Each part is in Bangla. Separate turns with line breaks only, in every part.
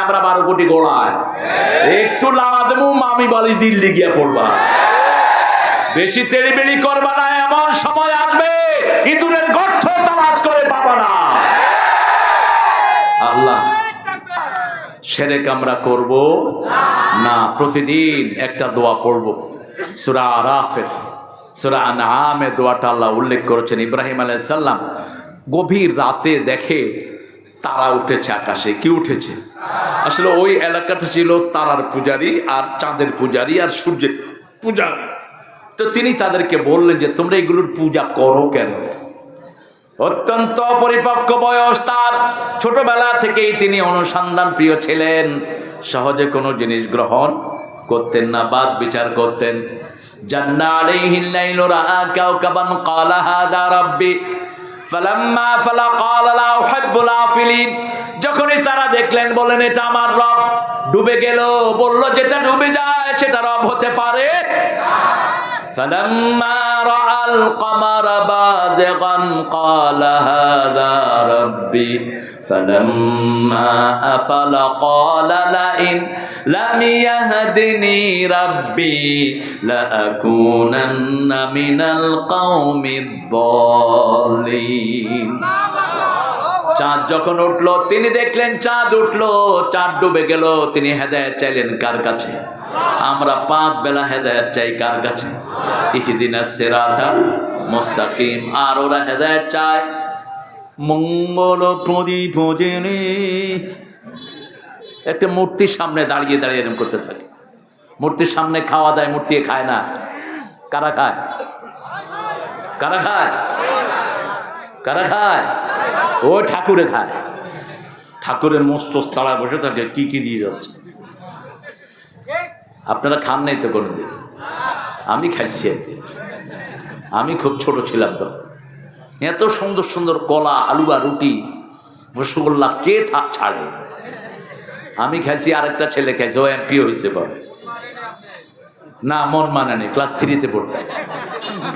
আমরা 12 কোটি গোড়ায় একটু লাড়া দেবো, মামি বালি দিল্লি গিয়ে পড়বা। বেশি তেড়িবেড়ি করবা না, এমন সময় আসবে ইঁদুরের গর্ত তালাশ করে পাবা না। আল্লাহ শিরক আমরা করব না। প্রতিদিন একটা দোয়া পড়ব। সূরা আরাফের, সূরা আনআমের দোয়াটা আল্লাহ উল্লেখ করেছেন। ইব্রাহিম আলাইহিস সালাম গভীর রাতে দেখে তারা উঠেছে আকাশে। কি উঠেছে? আসলে ওই এলাকাটা ছিল তারার পূজারী আর চাঁদের পূজারী আর সূর্যের পূজারী। তো তিনি তাদেরকে বললেন যে তোমরা এগুলোর পূজা করো কেন? অত্যন্ত পরিপক্ক বয়স তার, ছোটবেলা থেকেই তিনি অনুসন্ধান প্রিয় ছিলেন। সহজে কোনো জিনিস গ্রহণ করতেন না, বাদ বিচার করতেন। জান্না আলাইহিল লাইলু রাআ কাওকাবান ক্বালা হাযা রাব্বি ফালাম্মা ফালা ক্বালা লা উহিব্বুল আফিলিন। যখনই তারা দেখলেন বলেন এটা আমার রব। ডুবে গেল, বলল যেটা ডুবে যায় সেটা রব হতে পারে না। فلما رأى القمر بازغا قال هذا ربي فلما أفل قال لئن لم يهدني ربي لأكونن من القوم الضالين। চাঁদ যখন উঠলো তিনি দেখলেন চাঁদ উঠলো, চাঁদ ডুবে গেল। তিনি হেদায়েত চাইলেন কার কাছে? আমরা 5 বেলা হেদায়েত চাই কার কাছে? ইহদিনাস সিরাতাল মুস্তাকিম। আর ওরা হেদায়েত চায় মঙ্গল প্রদীপ জেনে। একটা মূর্তির সামনে দাঁড়িয়ে দাঁড়িয়ে এরকম করতে থাকে। মূর্তির সামনে খাওয়া দেয়, মূর্তি খায় না। কারা খায়? কারা খায়? কারা খায়? ও ঠাকুরে খায়। ঠাকুরের মস্তস তারা বসে থাকে, কি কি দিয়ে যাচ্ছে। আপনারা খান নাই তো কোনোদিন? আমি খাইছি একদিন। আমি খুব ছোট ছিলাম তো। এত সুন্দর সুন্দর কলা, হালুয়া, রুটি, রসগোল্লা কে ছাড়ে। আমি খাইছি, আরেকটা ছেলে খাইছে, ও এমপি হয়েছে পরে। না, মন মানেনি, ক্লাস 3-তে পড়তাম।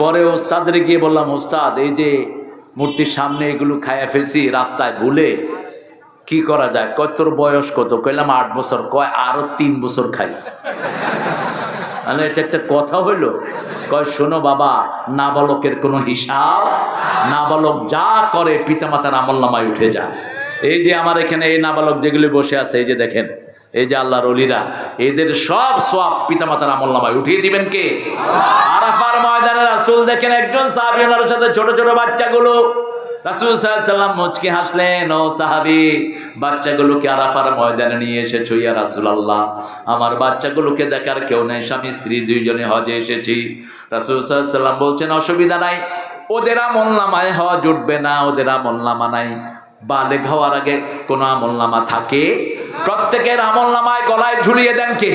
পরে ওস্তাদের গিয়ে বললাম, ওস্তাদ এই যে মূর্তির সামনে এগুলো খাইয়া ফেলছি রাস্তায় ভুলে, কি করা যায়? কয় তোর বয়স কত? কইলাম 8 বছর। কয় আরো 3 বছর খাইছে। মানে এটা একটা কথা হইল? কয় শোনো বাবা, নাবালকের কোনো হিসাব, নাবালক যা করে পিতামাতার আমলনামায় উঠে যায়। এই যে আমার এখানে এই নাবালক যেগুলি বসে আছে, এই যে দেখেন, এই যে আল্লাহর ওলিরা, এদের সব সওয়াব পিতামাতার আমলনামায় উঠিয়ে দিবেন কে? আরাফার ময়দানে রাসূল দেখেন একজন সাহাবী, ওনার সাথে ছোট ছোট বাচ্চাগুলো। রাসূল সাল্লাল্লাহু আলাইহি ওয়াসাল্লাম মুচকি হাসলেন, ও সাহাবী, বাচ্চাগুলোকে আরাফার ময়দানে নিয়ে এসেছো ইয়া রাসূলুল্লাহ। আমার বাচ্চাগুলোকে দেখার কেউ নেই, স্বামী স্ত্রী দুইজনে হজে এসেছি। রাসূল সাল্লাল্লাহু আলাইহি ওয়াসাল্লাম বলছেন অসুবিধা নাই, ওদের আমলনামায় হজ উঠবে না, ওদের আমলনামা নাই। বালেগ হওয়ার আগে কোনো আমলনামা থাকে? প্রত্যেকের আমলনামায় গলায় ঝুলিয়ে দেন কে?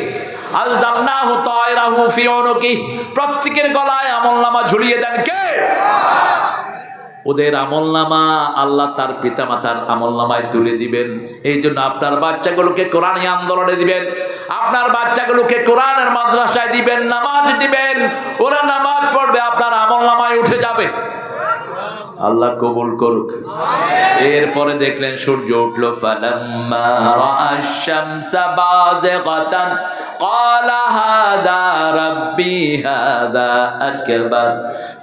আলজামনাহু তায়রাহু ফি উনুকি। প্রত্যেকের গলায় আমলনামা ঝুলিয়ে দেন কে? ওদের আমলনামা আল্লাহ তার পিতামাতার আমলনামায় তুলে দিবেন। এই জন্য আপনার বাচ্চাগুলোকে কোরআনী আন্দোলনে দিবেন, আপনার বাচ্চাগুলোকে কোরআনের মাদ্রাসায় দিবেন, নামাজ দিবেন। ওরা নামাজ পড়বে, আপনার আমলনামায় উঠে যাবে। আল্লাহ কবুল করুক। এরপরে দেখলেন সূর্য উঠলো। ফালাম্মা রাআশ শামসা বাযিগাতান ক্বালা হাযা রাব্বি হাযা আকবার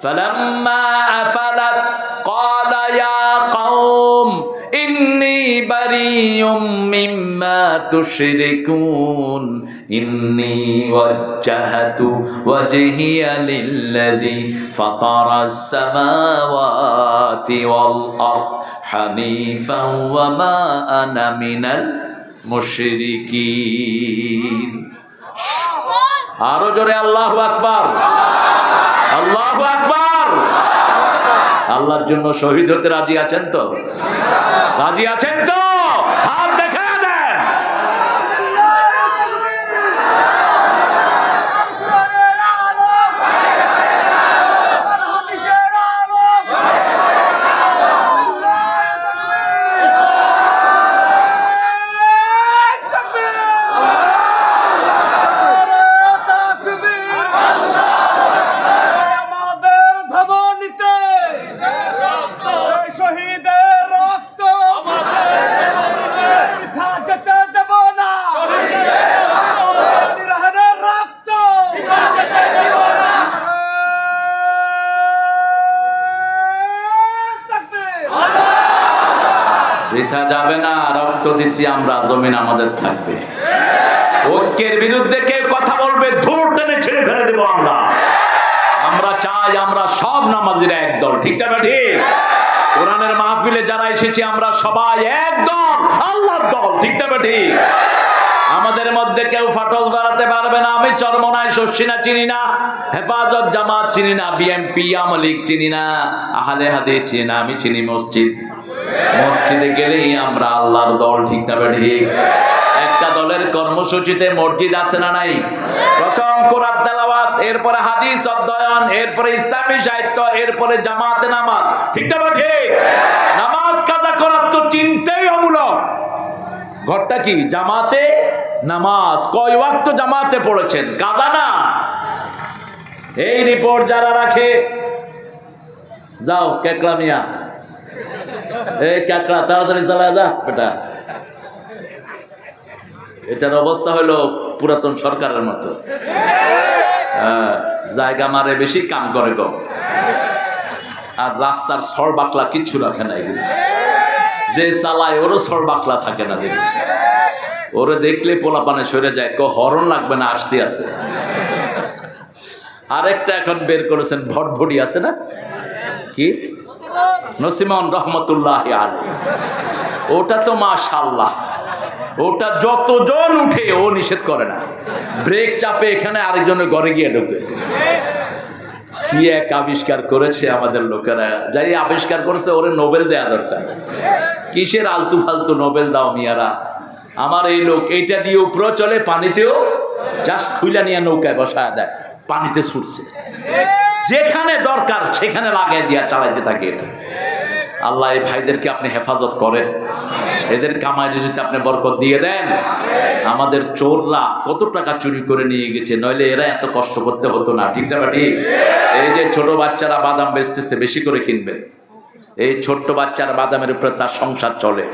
ফালাম্মা আফালাত ক্বালা ইয়া কওম ইন্নী বারিয়ুম মিম্মা তুশরিকুন ইন্নী ওয়াজ্জাহতু ওয়াজহিয়া লিল্লাযী ফাতারাস সামাওয়াতি ওয়াল আরদ হানিফান ওয়া মা আনা মিনাল মুশরিকিন। আরো জোরে আল্লাহু আকবার, আল্লাহু আকবার। আল্লাহর জন্য শহীদ হতে রাজি আছেন তো? রাজি আছেন তো? হাত দেখা দেন।
শহীদের রক্ত
রক্ত দিছি আমরা, জমিন আমাদের থাকবে। ঐক্যের বিরুদ্ধে কেউ কথা বলবে ধুর টেনে ছেড়ে ফেলে দেবো আমরা। আমরা চাই আমরা সব নামাজিরা একদল, ঠিক না ঠিক? কোরআনের মাহফিলে যারা এসেছি আমরা সবাই একদল, আল্লাহর দল, ঠিক না ঠিক? আমাদের মধ্যে কেউ ফাটল ধরাতে পারবে না। আমি চরমনায় শর্ষিনা চিনি না, হেফাজত জামাত চিনি না, বিএমপি আওয়ামী লীগ চিনি না, আহলে হাদিস চিনি না, আমি চিনি মসজিদ। মসজিদে গেলেই আমরা আল্লাহর দল, ঠিক না ঠিক? একটা দলের কর্মসূচিতে মসজিদ আছে না নাই? প্রথম কোরআন তেলাওয়াত, এরপরে হাদিস অধ্যয়ন, এরপরে ইসলামী সাহিত্য, এরপরে জামাতে নামাজ, ঠিক না ঠিক? নামাজ কাজা করার তো চিন্তাই অমূলক। ঘরটা কি? জামাতে নামাজ। কয় ওয়াক্ত জামাতে পড়েছেন? কাজা না। এই রিপোর্ট যারা রাখে, যাও কেকড়া মিয়া, এই কেকড়া তাড়াতাড়ি চালা যা বেটা। এটার অবস্থা হলো পুরাতন সরকারের মতো, জায়গা মারে বেশি, কাম করে কম, আর রাস্তার সর বাকলা কিচ্ছু রাখে না। এগুলো যে চালায় ওরও সর বাকলা থাকে না, দেখি ওরে দেখলে পোলাপানে সরে যায়, হরণ লাগবে না, আসতে আছে। আরেকটা এখন বের করেছেন ভটভটি, আছে না কি নসিমন রহমতুল্লাহ আলাইহি, ওটা তো মাশাআল্লাহ, ওটা যতজন উঠে ও নিষেধ করে না, ব্রেক চাপে এখানে আরেকজনের ঘরে গিয়ে ঢুকে। কি এক আবিষ্কার করেছে আমাদের লোকেরা, যাই আবিষ্কার করেছে ওরে নোবেল দেয়া দরকার। কিসের আলতু ফালতু নোবেল দাও মিয়ারা? আমার এই লোক এইটা দিয়ে উপরেও চলে, পানিতেও জাস্ট খুইলা নিয়ে নৌকায় বসায় দেয়, পানিতে ছুটছে, যেখানে দরকার সেখানে লাগাই দিয়া চালাইতে থাকে এটা। আল্লাহ এই ভাইদেরকে আপনি হেফাজত করেন, এদের কামাই যদি আপনি বরকত দিয়ে দেন। আমাদের চোররা কত টাকা চুরি করে নিয়ে গেছে, নইলে এরা এত কষ্ট করতে হতো না, ঠিক না ঠিক? এই যে ছোট বাচ্চারা বাদাম বেচতেছে, বেশি করে কিনবেন। এই ছোট্ট বাচ্চার বাদামের উপরে তার সংসার চলে।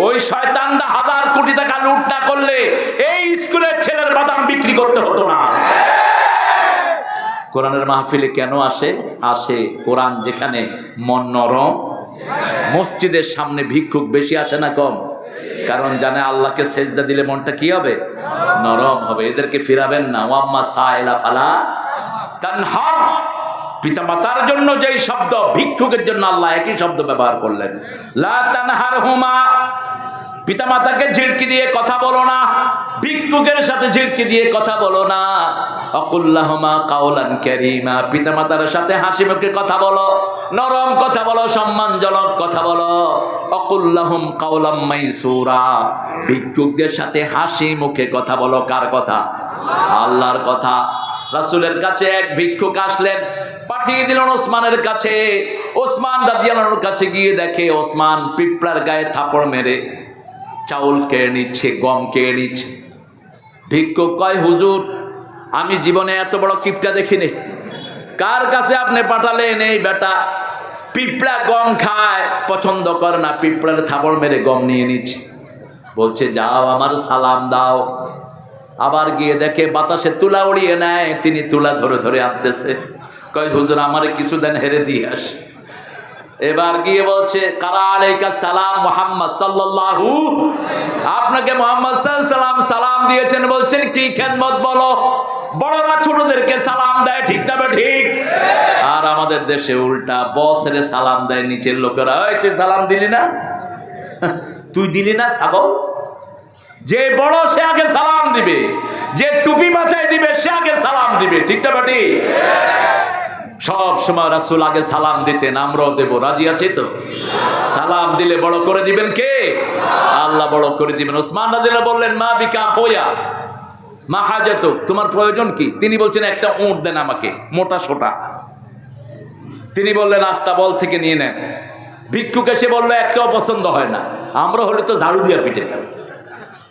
ওই শয়তানরা 1000 কোটি টাকা লুট না করলে এই স্কুলের ছেলের বাদাম বিক্রি করতে হতো না। কোরআনের মাহফিলে কেন আসে? আসে কোরআন যেখানে মন নরম। মসজিদের সামনে ভিক্ষুক বেশি আসে না কম? কারণ জানে আল্লাহকে সেজদা দিলে মনটা কি হবে? নরম হবে। এদেরকে ফিরাবেন না। ওয়াম্মা সাইলা ফালা তানহার। পিতা মাতার জন্য যেই শব্দ, ভিক্ষুকের জন্য আল্লাহ একই শব্দ ব্যবহার করলেন, লা তানহারহুমা। পিতা মাতাকে ঝিড়কি দিয়ে কথা বলো না, ভিক্ষুকের সাথে ঝিড়কি দিয়ে কথা বলো না। অকুল্লাহুমা কাওলান কারীমা। পিতা মাতার সাথে হাসি মুখে কথা বলো, নরম কথা বলো, সম্মানজনক কথা বলো। অকুল্লাহুম কাওলাম মাইসুরা। ভিক্ষুকদের সাথে হাসি মুখে কথা বলো। কার কথা? আল্লাহর কথা। রাসূলের কাছে এক ভিক্ষুক আসলেন, পাঠিয়ে দিলেন ওসমানের কাছে। ওসমান রাদিয়াল্লাহু আনহুর কাছে গিয়ে দেখে ওসমান পিঁপড়ার গায়ে থাপড় মেরে চাউল কেড়ে নিচ্ছে, গম কেড়ে নিচ্ছে। ভিক্ষুক কয়, হুজুর আমি জীবনে এত বড় কিপটা দেখিনি। কার কাছে আপনি পাঠালেন? এই বেটা পিঁপড়া গম খায়, পছন্দ করে না, পিঁপড়ার থাপড় মেরে গম নিয়ে নিচ্ছে। বলছে যাও আমার সালাম দাও। আবার গিয়ে দেখে বাতাসে তুলা উড়িয়ে নেয়, তিনি তুলা ধরে ধরে আনতেছে। কয় হুজুর আমারে কিছু দেন, হেরে দিয়ে আস। এবার গিয়ে বলছে কারা আলাইকা সালাম মুহাম্মদ সাল্লাল্লাহু। আপনাকে মুহাম্মদ সাল্লাল্লাহু সালাম দিয়েছেন, বলছেন কি খেদমত বলো। বড়রা ছোটদেরকে সালাম দেয়, ঠিক না ঠিক? আর আমাদের দেশে উল্টা, বসের সালাম দেয় নিচের লোকেরা। ওই তুই সালাম দিলি না, তুই দিলি না ছাগল। যে বড় সে আগে সালাম দিবে, যে টুপি মাথায় দিবে সে আগে সালাম দিবে, ঠিক না ঠিক? সব সময় রাসূল আগে সালাম দিতেন, আমরাও দেব। রাজি আছে তো? সালাম দিলে বড় করে দিবেন কে? আল্লাহ বড় করে দিবেন। ওসমান রাদিয়াল্লাহু বললেন মা বিকা খোয়া মা হাজাতুক, তোমার প্রয়োজন কি? তিনি বলছেন একটা উট দেন আমাকে, মোটা সোটা। তিনি বললেন আস্তাবল থেকে নিয়ে নেন। ভিক্ষুক এসে বললো একটাও পছন্দ হয় না। আমরা হলে তো ঝাড়ু দিয়া পিটেতাম।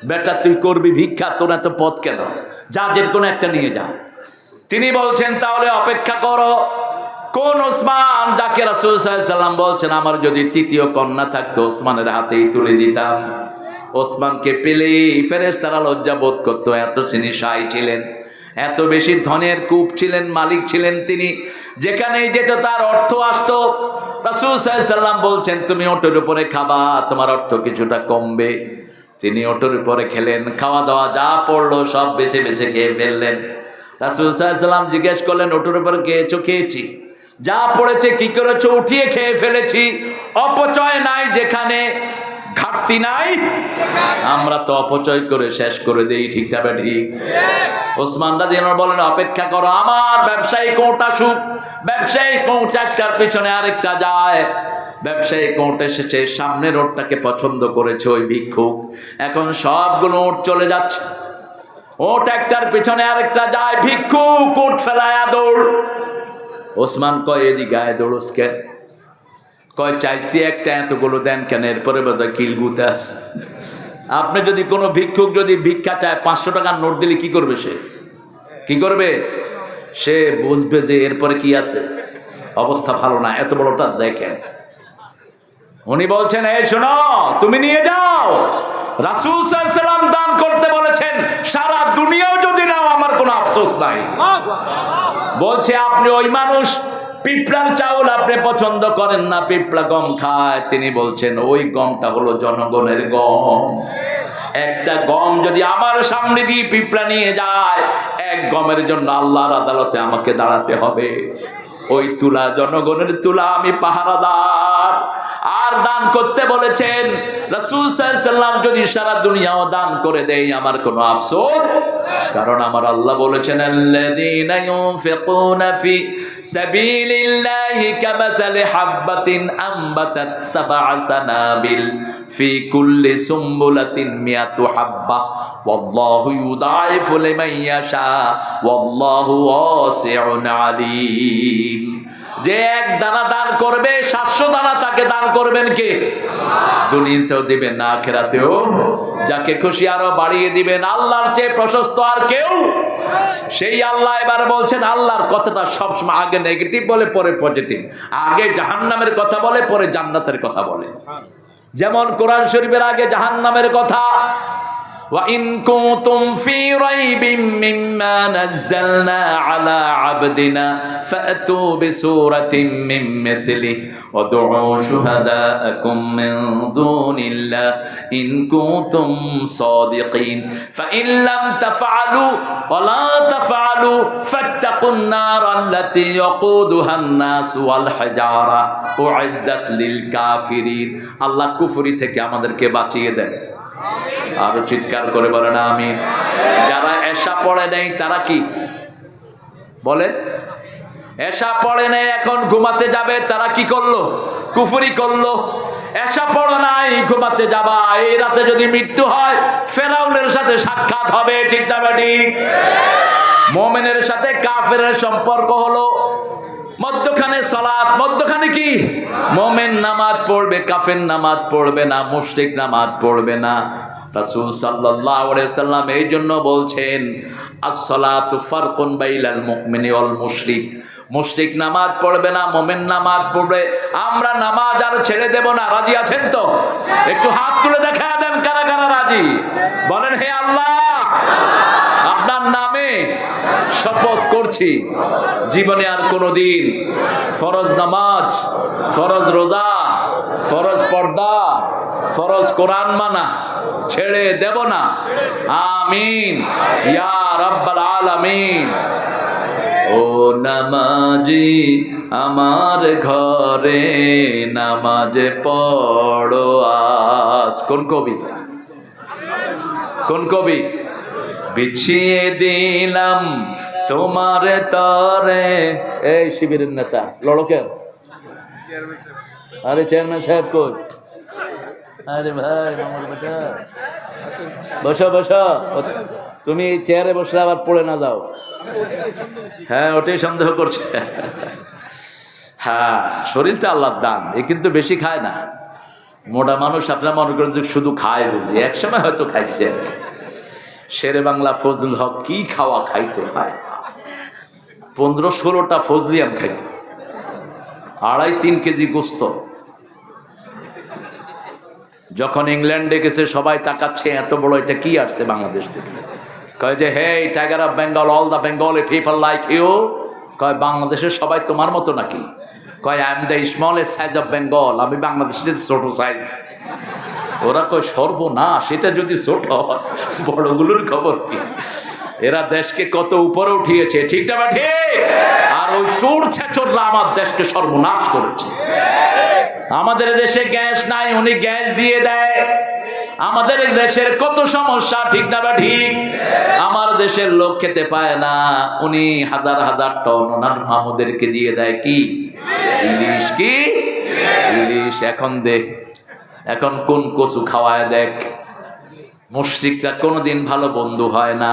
বেটা তুই করবি ভিক্ষা, তোর এত পথ কেন? যা, যে কোনো একটা নিয়ে যা। তিনি বলছেন তাহলে অপেক্ষা করো। কোন ওসমান? যাকে রাসূল সাল্লাল্লাহু আলাইহি ওয়াসাল্লাম বলছেন আমার যদি তৃতীয় কন্যা থাকতো ওসমানের হাতেই তুলে দিতাম। ওসমানকে পেলেই ফেরেশতারা লজ্জা বোধ করতো, এত তিনি সাই ছিলেন, এত বেশি ধনের কূপ ছিলেন, মালিক ছিলেন তিনি। যেখানেই যেত তার অর্থ আসতো। রাসূল সাল্লাল্লাহু আলাইহি ওয়াসাল্লাম বলছেন, তুমি ওটের উপরে খাবা, তোমার অর্থ কিছুটা কমবে। তিনি ওটের উপরে খেলেন, খাওয়া দাওয়া যা পড়লো সব বেছে বেছে খেয়ে ফেললেন। রাসূল সাল্লাল্লাহু আলাইহি ওয়াসাল্লাম জিজ্ঞেস করলেন, ওটের উপরে খেয়েছো? খেয়েছি। যা পড়েছে কি করেছো? উঠিয়ে খেয়ে ফেলেছি। অপচয় নাই যেখানে, ঘাটতি নাই। আমরা তো অপচয় করে শেষ করে দেই, ঠিক যাবে ঠিক। ওসমান রাদিয়াল্লাহু বলেন, অপেক্ষা করো, আমার ব্যবসায়ী কোর্ট আসুক। ব্যবসায়ী কোর্ট একটার পিছনে আরেকটা যায়। ব্যবসায়ী কোর্ট এসেছে, সামনের ওটটাকে পছন্দ করেছে ওই ভিক্ষুক। এখন সবগুলো ওট চলে যাচ্ছে, ওট একটার পিছনে আরেকটা যায়, ভিক্ষুক কোর্ট ফেলায়া দৌড়। ওসমান কয়, এদিকে গায়ে দৌড়স কেন? কয়, চাইছি একটা, এতগুলো দেন কেন? এরপরে বোধহয় কিলগুতে আছে। আপনি যদি কোনো ভিক্ষুক যদি ভিক্ষা চায়, 500 টাকার নোট দিলে কি করবে সে? কি করবে সে? বুঝবে যে এরপরে কি আছে, অবস্থা ভালো না, এত বড়টা দেখেন। উনি বলছেন, এই শোনো, তুমি নিয়ে যাও। রাসূল সাল্লাল্লাহু আলাইহি ওয়াসাল্লাম দান করতে বলেছেন, সারা দুনিয়াও যদি নাও আমার কোনো আফসোস নাই। বলছে, আপনি ওই মানুষ, পিঁপড়ার চাউল আপনি পছন্দ করেন না, পিঁপড়া গম খায়। তিনি বলছেন, ওই গমটা হলো জনগণের গম। একটা গম যদি আমার সামনে দিয়ে পিঁপড়া নিয়ে যায়, এক গমের জন্য আল্লাহর আদালতে আমাকে দাঁড়াতে হবে। ওই তুলা জনগণের তুলা, আমি পাহারাদার। আর দান করতে বলেছেন রাসূল সাল্লাল্লাহু আলাইহি ওয়াসাল্লাম, যদি সারা দুনিয়াও দান করে দেই আমার কোনো আফসোস, কারণ আমার আল্লাহ বলেছেন, আল্লাযীনা ইউনফিকুনা ফি সাবিলিল্লাহি কামাসালি হাববাতিন আনবাতাত সাবআ সানাবিল ফি কুল্লি সুমবুলাতিন মিয়াতু হাব্বা ওয়াল্লাহু ইউদাইফু লিমান ইয়াশা ওয়াল্লাহু ওয়াসিউন আলীম। যে এক দানা দান করবে, 700 দানা তাকে দান করবেন কে? দুনিয়াতেও দিবেন না, আখিরাতেও। যাকে খুশি আরো বাড়িয়ে দিবেন। আল্লাহর চেয়ে প্রশস্ত আর কেউ? সেই আল্লাহ এবার বলছেন, আল্লাহর কথাটা সবসময় আগে নেগেটিভ বলে, পরে পজিটিভ। আগে জাহান্নামের কথা বলে, পরে জান্নাতের কথা বলে। যেমন কোরআন শরীফের আগে জাহান্নামের কথা, وَإِن كُنتُمْ فِي رَيْبٍ مِّمَّا نَزَّلْنَا عَلَى عَبْدِنَا فَأْتُوا بِسُورَةٍ مِّن مِّثْلِهِ وَادْعُوا شُهَدَاءَكُم مِّن دُونِ اللَّهِ إِن كُنتُمْ صَادِقِينَ فَإِن لَّمْ تَفْعَلُوا وَلَا تَفْعَلُوا فَاتَّقُوا النَّارَ الَّتِي وَقُودُهَا النَّاسُ وَالْحِجَارَةُ أُعِدَّتْ لِلْكَافِرِينَ। আল্লাহ কুফরি থেকে আমাদেরকে বাঁচিয়ে দেন। আরো চিৎকার করে বলেন আমিন। যারা এশা পড়ে নেই তারা কি বলেন? এশা পড়ে নেই, এখন ঘুমাতে যাবে, তারা কি করলো? কুফরি করলো। এশা পড়ো নাই, ঘুমাতে যাবা, এই রাতে যদি মৃত্যু হয় ফেরাউনের সাথে সাক্ষাৎ হবে, ঠিক না ঠিক? মুমিনের সাথে কাফেরের সম্পর্ক হলো মধ্যখানে সালাত, মধ্যখানে কি? মুমিন নামাজ পড়বে, কাফের নামাজ পড়বে না, মুশরিক নামাজ পড়বে না। রাসূল সাল্লাল্লাহু আলাইহি সাল্লাম এই জন্য বলছেন, as-salatu farqun বাইনাল মুমিনি ওয়াল মুশরিক। মুশরিক নামাজ পড়বে না, মুমিন নামাজ পড়বে। আমরা নামাজ আর ছেড়ে দেব না, রাজি আছেন তো? একটু হাত তুলে দেখা দেন কারা কারা রাজি। বলেন, হে আল্লাহ, আপনার নামে শপথ করছি, জীবনে আর কোনোদিন ফরজ নামাজ, ফরজ রোজা, ফরজ পর্দা, ফরজ কোরআন মানা ছেড়ে দেব না। আমিন ইয়া রাব্বাল আলামিন। ও নামাজি আমার ঘরে নামাজ পড়ো আজ। কোন কবি? কোন কবি? বিছিয়ে দিলাম তোমার তরে। এই শিবিরের নেতা লড়কের, আরে চেয়ারম্যান সাহেব কই? আরে ভাই মামার বেটা, বসো বসো। তুমি এই চেয়ারে বসলে আবার পড়ে না যাও। হ্যাঁ, ওটাই সন্দেহ করছে। হ্যাঁ, শরীরটা আল্লাহর দান, এ কিন্তু বেশি খায় না। মোটা মানুষ আপনারা মনে করেন যে শুধু খায় বুঝি, একসময় হয়তো খাইছে আর কি। শেরে বাংলা ফজলুল হক কি খাওয়া খাইতো, ভাই 15-16টা ফজলিয়াম খাইতো, 2.5-3 কেজি গোস্ত। যখন ইংল্যান্ডে গেছে সবাই তাকাচ্ছে, এত বড় এটা কি আসছে বাংলাদেশ থেকে। কয় যে hey tiger of Bengal, all the Bengali people like you. কয় বাংলাদেশের সবাই তোমার মতো নাকি? কয় I am the smallest size of Bengal, আমি বাংলাদেশের ছোট সাইজ। ওরা কয় সর্বনাশ, এটা যদি ছোট বড়গুলোর খবর কি? এরা দেশকে কত উপরে উঠিয়েছে, ঠিক না ঠিক? আর ওই চোর ছেচররা আমার দেশকে সর্বনাশ করেছে। আমাদের দেশে গ্যাস নাই, উনি গ্যাস দিয়ে দেয়। আমাদের দেশের কত সমস্যা, ঠিক না ঠিক? আমার দেশের লোক খেতে পায় না, উনি হাজার হাজার টন ওনার মামুদেরকে দিয়ে দেয় কি ইলিশ, কি ইলিশ। এখন দেখ, এখন কোন কচু খাওয়ায় দেখ। মুশরিকরা কোনোদিন ভালো বন্ধু হয় না,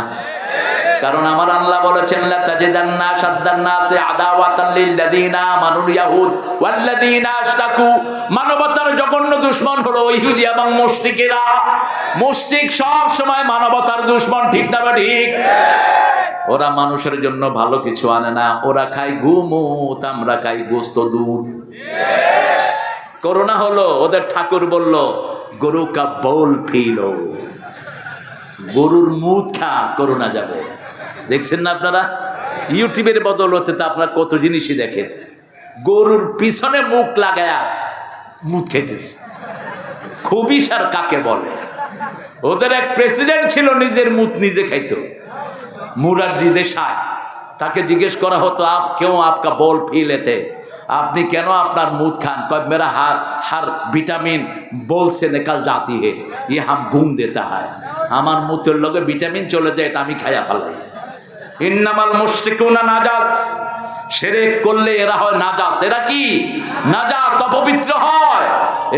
কারণ আমার আল্লাহ বলেছেন লা তাজিদান্না শাদ্দান্নাসি আদাওয়াতাল লিল্লাযিনা আমানুল ইয়াহুদ ওয়াল্লাযিনা আশরাকু। মানবতার জঘন্য দুশমন হলো ইহুদি এবং মুশরিকেরা। মুশরিক সব সময় মানবতার দুশমন, ঠিক না ঠিক? ওরা মানুষের জন্য ভালো কিছু আনে না, ওরা খায় গুমুত, আমরা খাই গোস্ত দুধ। করোনা হলো, ওদের ঠাকুর বলল গরু কা বল ফিলো, গরুর মুখ খা, করোনা যাবে। দেখছেন না আপনারা? ইউটিউবের বদলতে তো আপনারা কত জিনিসই দেখেন। গরুর পিছনে মুখ লাগায়া মুখ খেতেছে। খুবই সার কাকে বলে? ওদের এক প্রেসিডেন্ট ছিল, নিজের মুখ নিজে খাইতো, মুরারজি দেশাই। তাকে জিজ্ঞেস করা হতো আপ কেউ আপকা বল ফি লেতে, আপনি কেন আপনার মুখ খান? কব মেরা হার ভিটামিন बोल से निकल जाती है, ये हम घूम देता है। আমার মুখের লগে ভিটামিন চলে যায়, এটা আমি খাইয়া ফেলাই। ইন্নামাল মুশরিকুনা নাজাস, শিরক করলে এরা হয় নাজাস। এরা কি নাজাস, অপবিত্র হয়।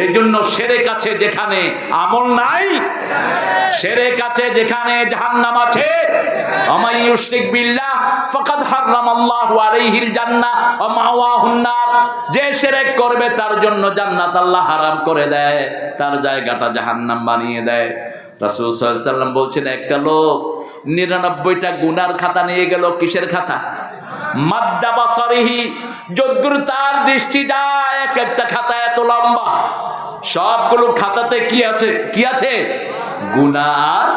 এই জন্য শিরক আছে যেখানে আমল নাই, শিরক আছে যেখানে জাহান্নাম আছে। আমাই ইউশরিক বিল্লাহ ফাকাদ হারামাল্লাহু আলাইহিল জান্নাহ ওয়া মাওয়াহুন নার। যে শিরক করবে তার জন্য জান্নাত আল্লাহ হারাম করে দেয়, তার জায়গাটা জাহান্নাম বানিয়ে দেয়। রাসূল সাল্লাল্লাহু আলাইহি ওয়াসাল্লাম বলছেন একটা লোক 99টা গুনার খাতা নিয়ে গেল। কিসের খাতা? মাদ্দা বাসারিহি, যদ্দূর তার দৃষ্টি যায়, এক একটা খাতা এত লম্বা। সবগুলো খাতাতে কি আছে? কি আছে? গুনাহ আর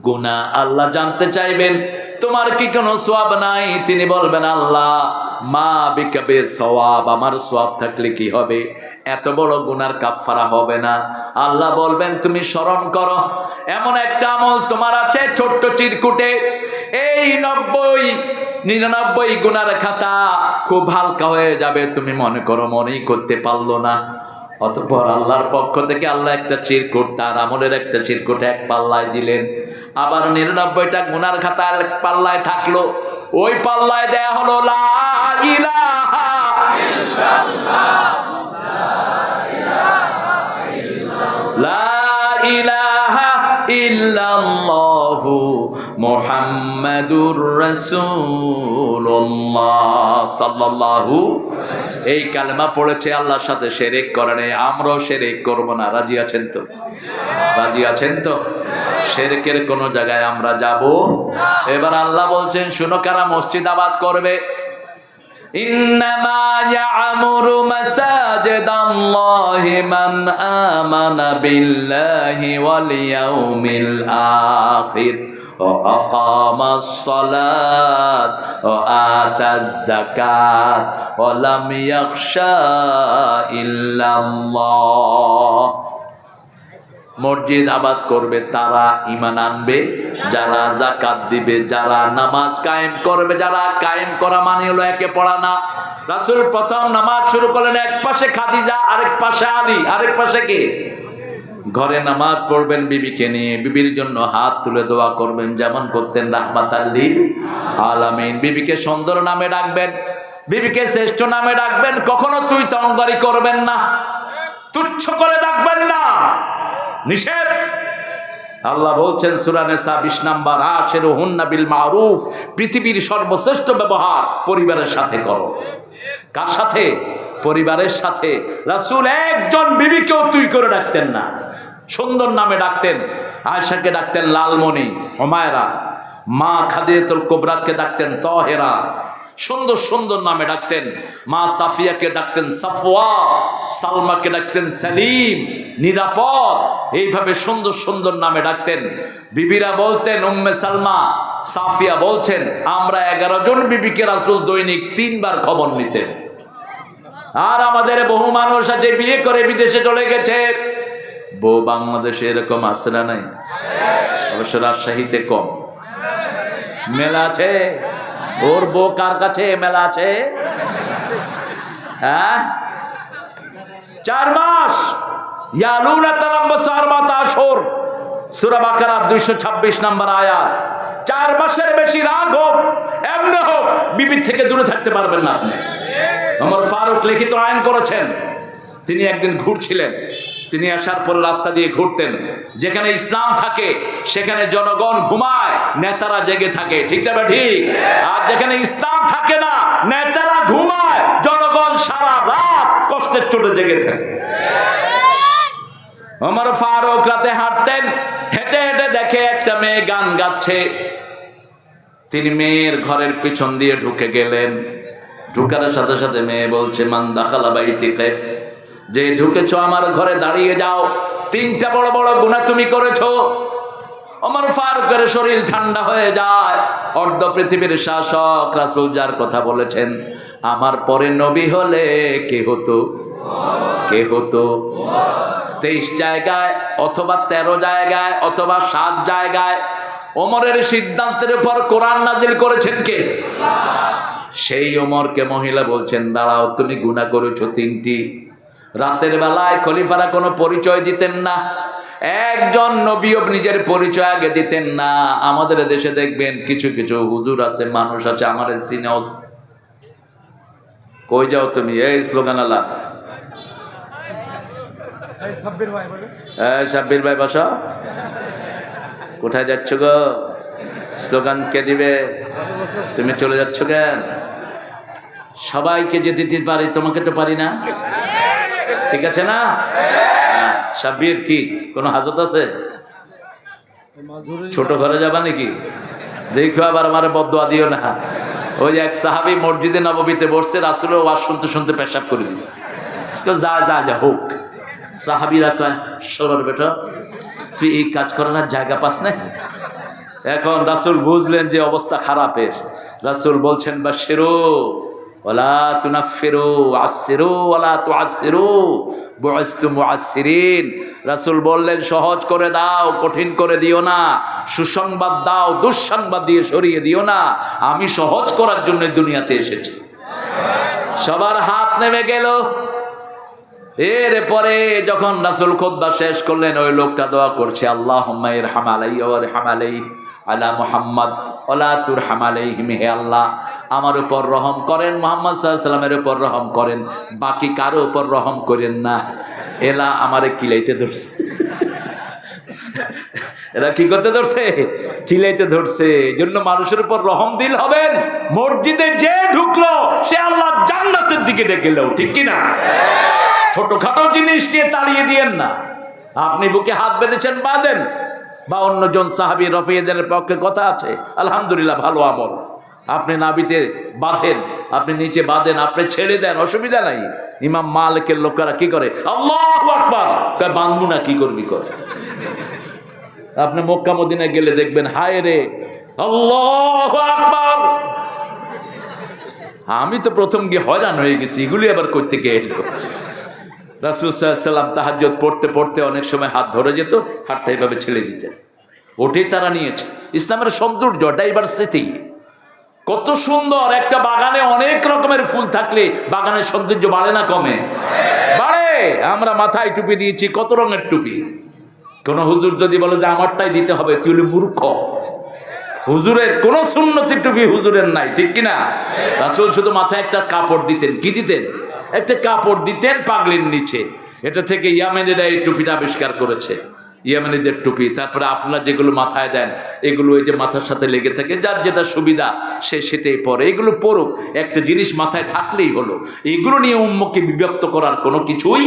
গুনাহ। আল্লাহ জানতে চাইবেন তোমার কি কোনো সওয়াব নাই? তিনি বলবেন আল্লাহ মা বিকাবে সওয়াব, আমার সওয়াব থাকলে কি হবে? এত বড় গুনার কাফফারা হবে না। আল্লাহ বলবেন তুমি স্মরণ করো, এমন একটা আমল তোমার আছে ছোট্ট চিরকুটে, এই 99 গুনার খাতা খুব হালকা হয়ে যাবে। তুমি মনে করো মনেই করতে পারলো না। অতঃপর আল্লাহর পক্ষ থেকে আল্লাহ একটা চিরকুট, তার আমলের একটা চিরকুট এক পাল্লায় দিলেন। আবার 99টা গুনার খাতা এক পাল্লায় থাকলো। ওই পাল্লায় দেয়া হলো লা ইলাহা ইল্লাল্লাহ, লা ইলাহা ইল্লাল্লাহু মুহাম্মাদুর রাসূলুল্লাহ সাল্লাল্লাহু। এই কালেমা পড়েছে, আল্লাহর সাথে শিরক করে নাই। আমরাও শিরক করব না, রাজি আছেন তো? রাজি আছেন তো? শিরকের কোন জায়গায় আমরা যাব? এবার আল্লাহ বলছেন শুনো, কারা মসজিদ আবাদ করবে? ইন্নামা ইয়া'মুরু মাসাজিদাল্লাহি মান আমানা বিল্লাহি ওয়াল ইয়াউমিল আখির ওয়া আকামাস সালাত ওয়া আতাজ যাকাত ওয়া লাম ইয়াখশা ইল্লাল্লাহ। মসজিদ আবাদ করবে তারা ঈমান আনবে, যারা যাকাত দিবে, যারা নামাজ কায়েম করবে। যারা কায়েম করা মানে হলো একে পড়া না। রাসূল প্রথম নামাজ শুরু করলেন, এক পাশে খাদিজা, আরেক পাশে আলী, আরেক পাশে কে? ঘরে নামাজ পড়বেন বিবিকে নিয়ে, বিবির জন্য হাত তুলে দোয়া করবেন, যেমন করতেন রাহমাতাল লিল আলামিন। বিবিকে সুন্দর নামে ডাকবেন, বিবিকে শ্রেষ্ঠ নামে ডাকবেন। কখনো তুই তঙ্গারি করবেন না, তুচ্ছ করে ডাকবেন না, নিষেধ। আল্লাহ বলছেন সূরা নিসা 20 নম্বর, আশিরুহুন্না বিল মারুফ, পৃথিবীর সর্বশ্রেষ্ঠ ব্যবহার পরিবারের সাথে করো। কার সাথে? পরিবারের সাথে। রাসূল একজন বিবিকেও তুই করে ডাকতেন না, সুন্দর নামে ডাকতেন। আয়েশাকে ডাকতেন লালমণি, হুমায়রা। মা খাদিজাতুল কুবরাকে ডাকতেন তাহেরা, সুন্দর সুন্দর নামে ডাকতেন। মা সাফিয়াকে ডাকতেন সাফওয়া, সালমাকে ডাকতেন সালিম, নিরাপদ। এইভাবে সুন্দর সুন্দর নামে ডাকতেন। বিবিরা বলতেন, উম্মে সালমা, সাফিয়া বলছেন, আমরা 11 জন বিবিকে রাসূল দৈনিক 3 বার খবর নিতেন। আর আমাদের বহু মানুষ আছে বিয়ে করে বিদেশে চলে গেছে, বউ বাংলাদেশে এরকম আছে না নাই? অবশ্য রাজশাহীতে কম। মেলা আছে, ওর বউ কার কাছে মেলা আছে? হ্যাঁ, 4 মাস। ইয়ালুনা তারাব্বাসু 4 আশহুর, সূরা বাকারা 226 নম্বর আয়াত। 4 মাসের বেশি রাগ হোক, এমনি হোক, বিবি থেকে দূরে থাকতে পারবেন না আপনি। ওমর ফারুক লিখিত আইন করেছেন। তিনি একদিন ঘুরছিলেন, তিনি আসার পরে রাস্তা দিয়ে ঘুরতেন। যেখানে ইসলাম থাকে সেখানে জনগণ ঘুমায়, নেতারা জেগে থাকে, ঠিক না ঠিক? আর যেখানে ইসলাম থাকে না, নেতারা ঘুমায়, জনগণ সারা রাত কষ্টের চোটে জেগে থাকে। ওমর ফারুক রাতে হাঁটতেন, হেঁটে হেঁটে দেখে একটা মেয়ে গান গাচ্ছে। তিনি মেয়ের ঘরের পিছন দিয়ে ঢুকে গেলেন। ঢুকার সাথে সাথে মেয়ে বলছে, মান দাখালা বাইতি কাইফ, যে ঢুকেছো আমার ঘরে দাঁড়িয়ে যাও, 3টা বড় বড় গুনাহ তুমি করেছো। ওমর ফারুকের শরীর ঠান্ডা হয়ে যায়। অর্ধ পৃথিবীর শাসক রাসূল যার কথা বলেছেন, আমার পরে নবী হলে কে হতো? কে হতো? 23 জায়গায় অথবা 13 জায়গায় অথবা 7 জায়গায় ওমরের সিদ্ধান্তের উপর কোরআন নাজিল করেছেন কে? সেই ওমরকে মহিলা বলছেন, দাঁড়াও, তুমি গুনাহ করেছো 3টি। রাতের বেলায় খলিফারা কোনো পরিচয় দিতেন না, একজন নবীও নিজের পরিচয় আগে দিতেন না। আমাদের দেশে দেখবেন কিছু কিছু হুজুর আছে, মানুষ আছে, আমার সিনোস, কই যাও তুমি? এই স্লোগান আলা, সাব্বির ভাই বসো, কোথায় যাচ্ছ গো? স্লোগান কে দিবে? তুমি চলে যাচ্ছ কেন? সবাইকে যে দিতে পারি, তোমাকে তো পারি না, ঠিক আছে না? সাব্বির কি কোনো হাজত আছে? ছোট ঘরে যাবা নাকি? দেখো আবার আমার বদদোয়া দিও না। ওই এক সাহাবী মসজিদে নববীতে বসছে, রাসূলের ওয়াজ শুনতে শুনতে পেশাব করে দিচ্ছে। তো যা যা যা হোক। সাহাবীরা কয়, সবার বেটা, তুই এই কাজ করার জায়গা পাস না? এখন রাসূল বুঝলেন যে অবস্থা খারাপের। রাসূল বলছেন, বাশিরু ওয়ালা তুনাফিরু, আশিরু ওয়ালা তুআসিরু, বুইসতু মুআসসিরিন। রাসূল বললেন, সহজ করে দাও, কঠিন করে দিও না, সুসংবাদ দাও, দুঃসংবাদ দিয়ে সরিয়ে দিও না। আমি সহজ করার জন্য দুনিয়াতে এসেছি। সবার হাত নেমে গেল। এরপরে যখন রাসূল খুতবা শেষ করলেন, ওই লোকটা দোয়া করছে, আল্লাহুম্মা ইরহাম আলাইয়া ওয়া ইরহাম আলাইহি আলা মুহাম্মদ ওয়ালা তুরহাম আলাইহিম। হে আল্লাহ, আমার উপর রহম করেন, মুহাম্মদ সাল্লাল্লাহু আলাইহি ওয়াসাল্লামের উপর রহম করেন, বাকি কারো উপর রহম করেন না। এলা আমারে কিলাইতে ধরছে। এরা কি করতে ধরছে? কিলাইতে ধরছে। এই জন্য মানুষের উপর রহম দিল হবেন। মসজিদে যে ঢুকলো সে আল্লাহ জান্নাতের দিকে ডেকে এলো, ঠিক কিনা? ছোটখাটো জিনিস দিয়ে তাড়িয়ে দিয়েন না। আপনি বুকে হাত বেঁধেছেন, বাঁধেন। 52 জন সাহাবী রফিয়েদের পক্ষে কথা আছে, আলহামদুলিল্লাহ, ভালো আমল। আপনি নাবিতে বাঁধেন, আপনি নিচে বাঁধেন, আপনি ছেড়ে দেন, অসুবিধা নাই। ইমাম মালিকের লোকেরা কি করে? আল্লাহু আকবার, বাঁধবো না, কি করবি কর। আপনি মক্কা মদিনা গেলে দেখবেন, হায় রে, আল্লাহু আকবার। আমি তো প্রথম গিয়ে হয়রান হয়ে গেছি, এগুলি আবার করতে গিয়ে এলো। রাসূল সাল্লাল্লাহু আলাইহি ওয়াসাল্লাম তাহাজ্জুদ পড়তে পড়তে অনেক সময় হাত ধরে যেত, হাতটা এইভাবে ছেড়ে দিতেন। ওটাই তারা নিয়েছে ইসলামের সৌন্দর্য, ডাইভার্সিটি। কত সুন্দর একটা বাগানে অনেক রকমের ফুল থাকলে বাগানের সৌন্দর্য বাড়ে না কমে? বাড়ে। আমরা মাথায় টুপি দিয়েছি, কত রঙের টুপি। কোন হুজুর যদি বলে যে আমারটাই দিতে হবে, তুই হলি মূর্খ। হুজুরের কোন সুন্নতি টুপি হুজুরের নাই, ঠিক কিনা? রাসূল শুধু মাথায় একটা কাপড় দিতেন। কি দিতেন? একটা কাপড় দিতেন পাগড়ির নিচে। এটা থেকে ইয়ামেনিরা এই টুপিটা আবিষ্কার করেছে, ইয়ামেনিদের টুপি। তারপরে আপনারা যেগুলো মাথায় দেন, এগুলো এই যে মাথার সাথে লেগে থাকে, যার যেটা সুবিধা সে সেটাই পরে। এগুলো পরুক, একটা জিনিস মাথায় থাকলেই হলো। এগুলো নিয়ে উম্মতকে বিভক্ত করার কোনো কিছুই।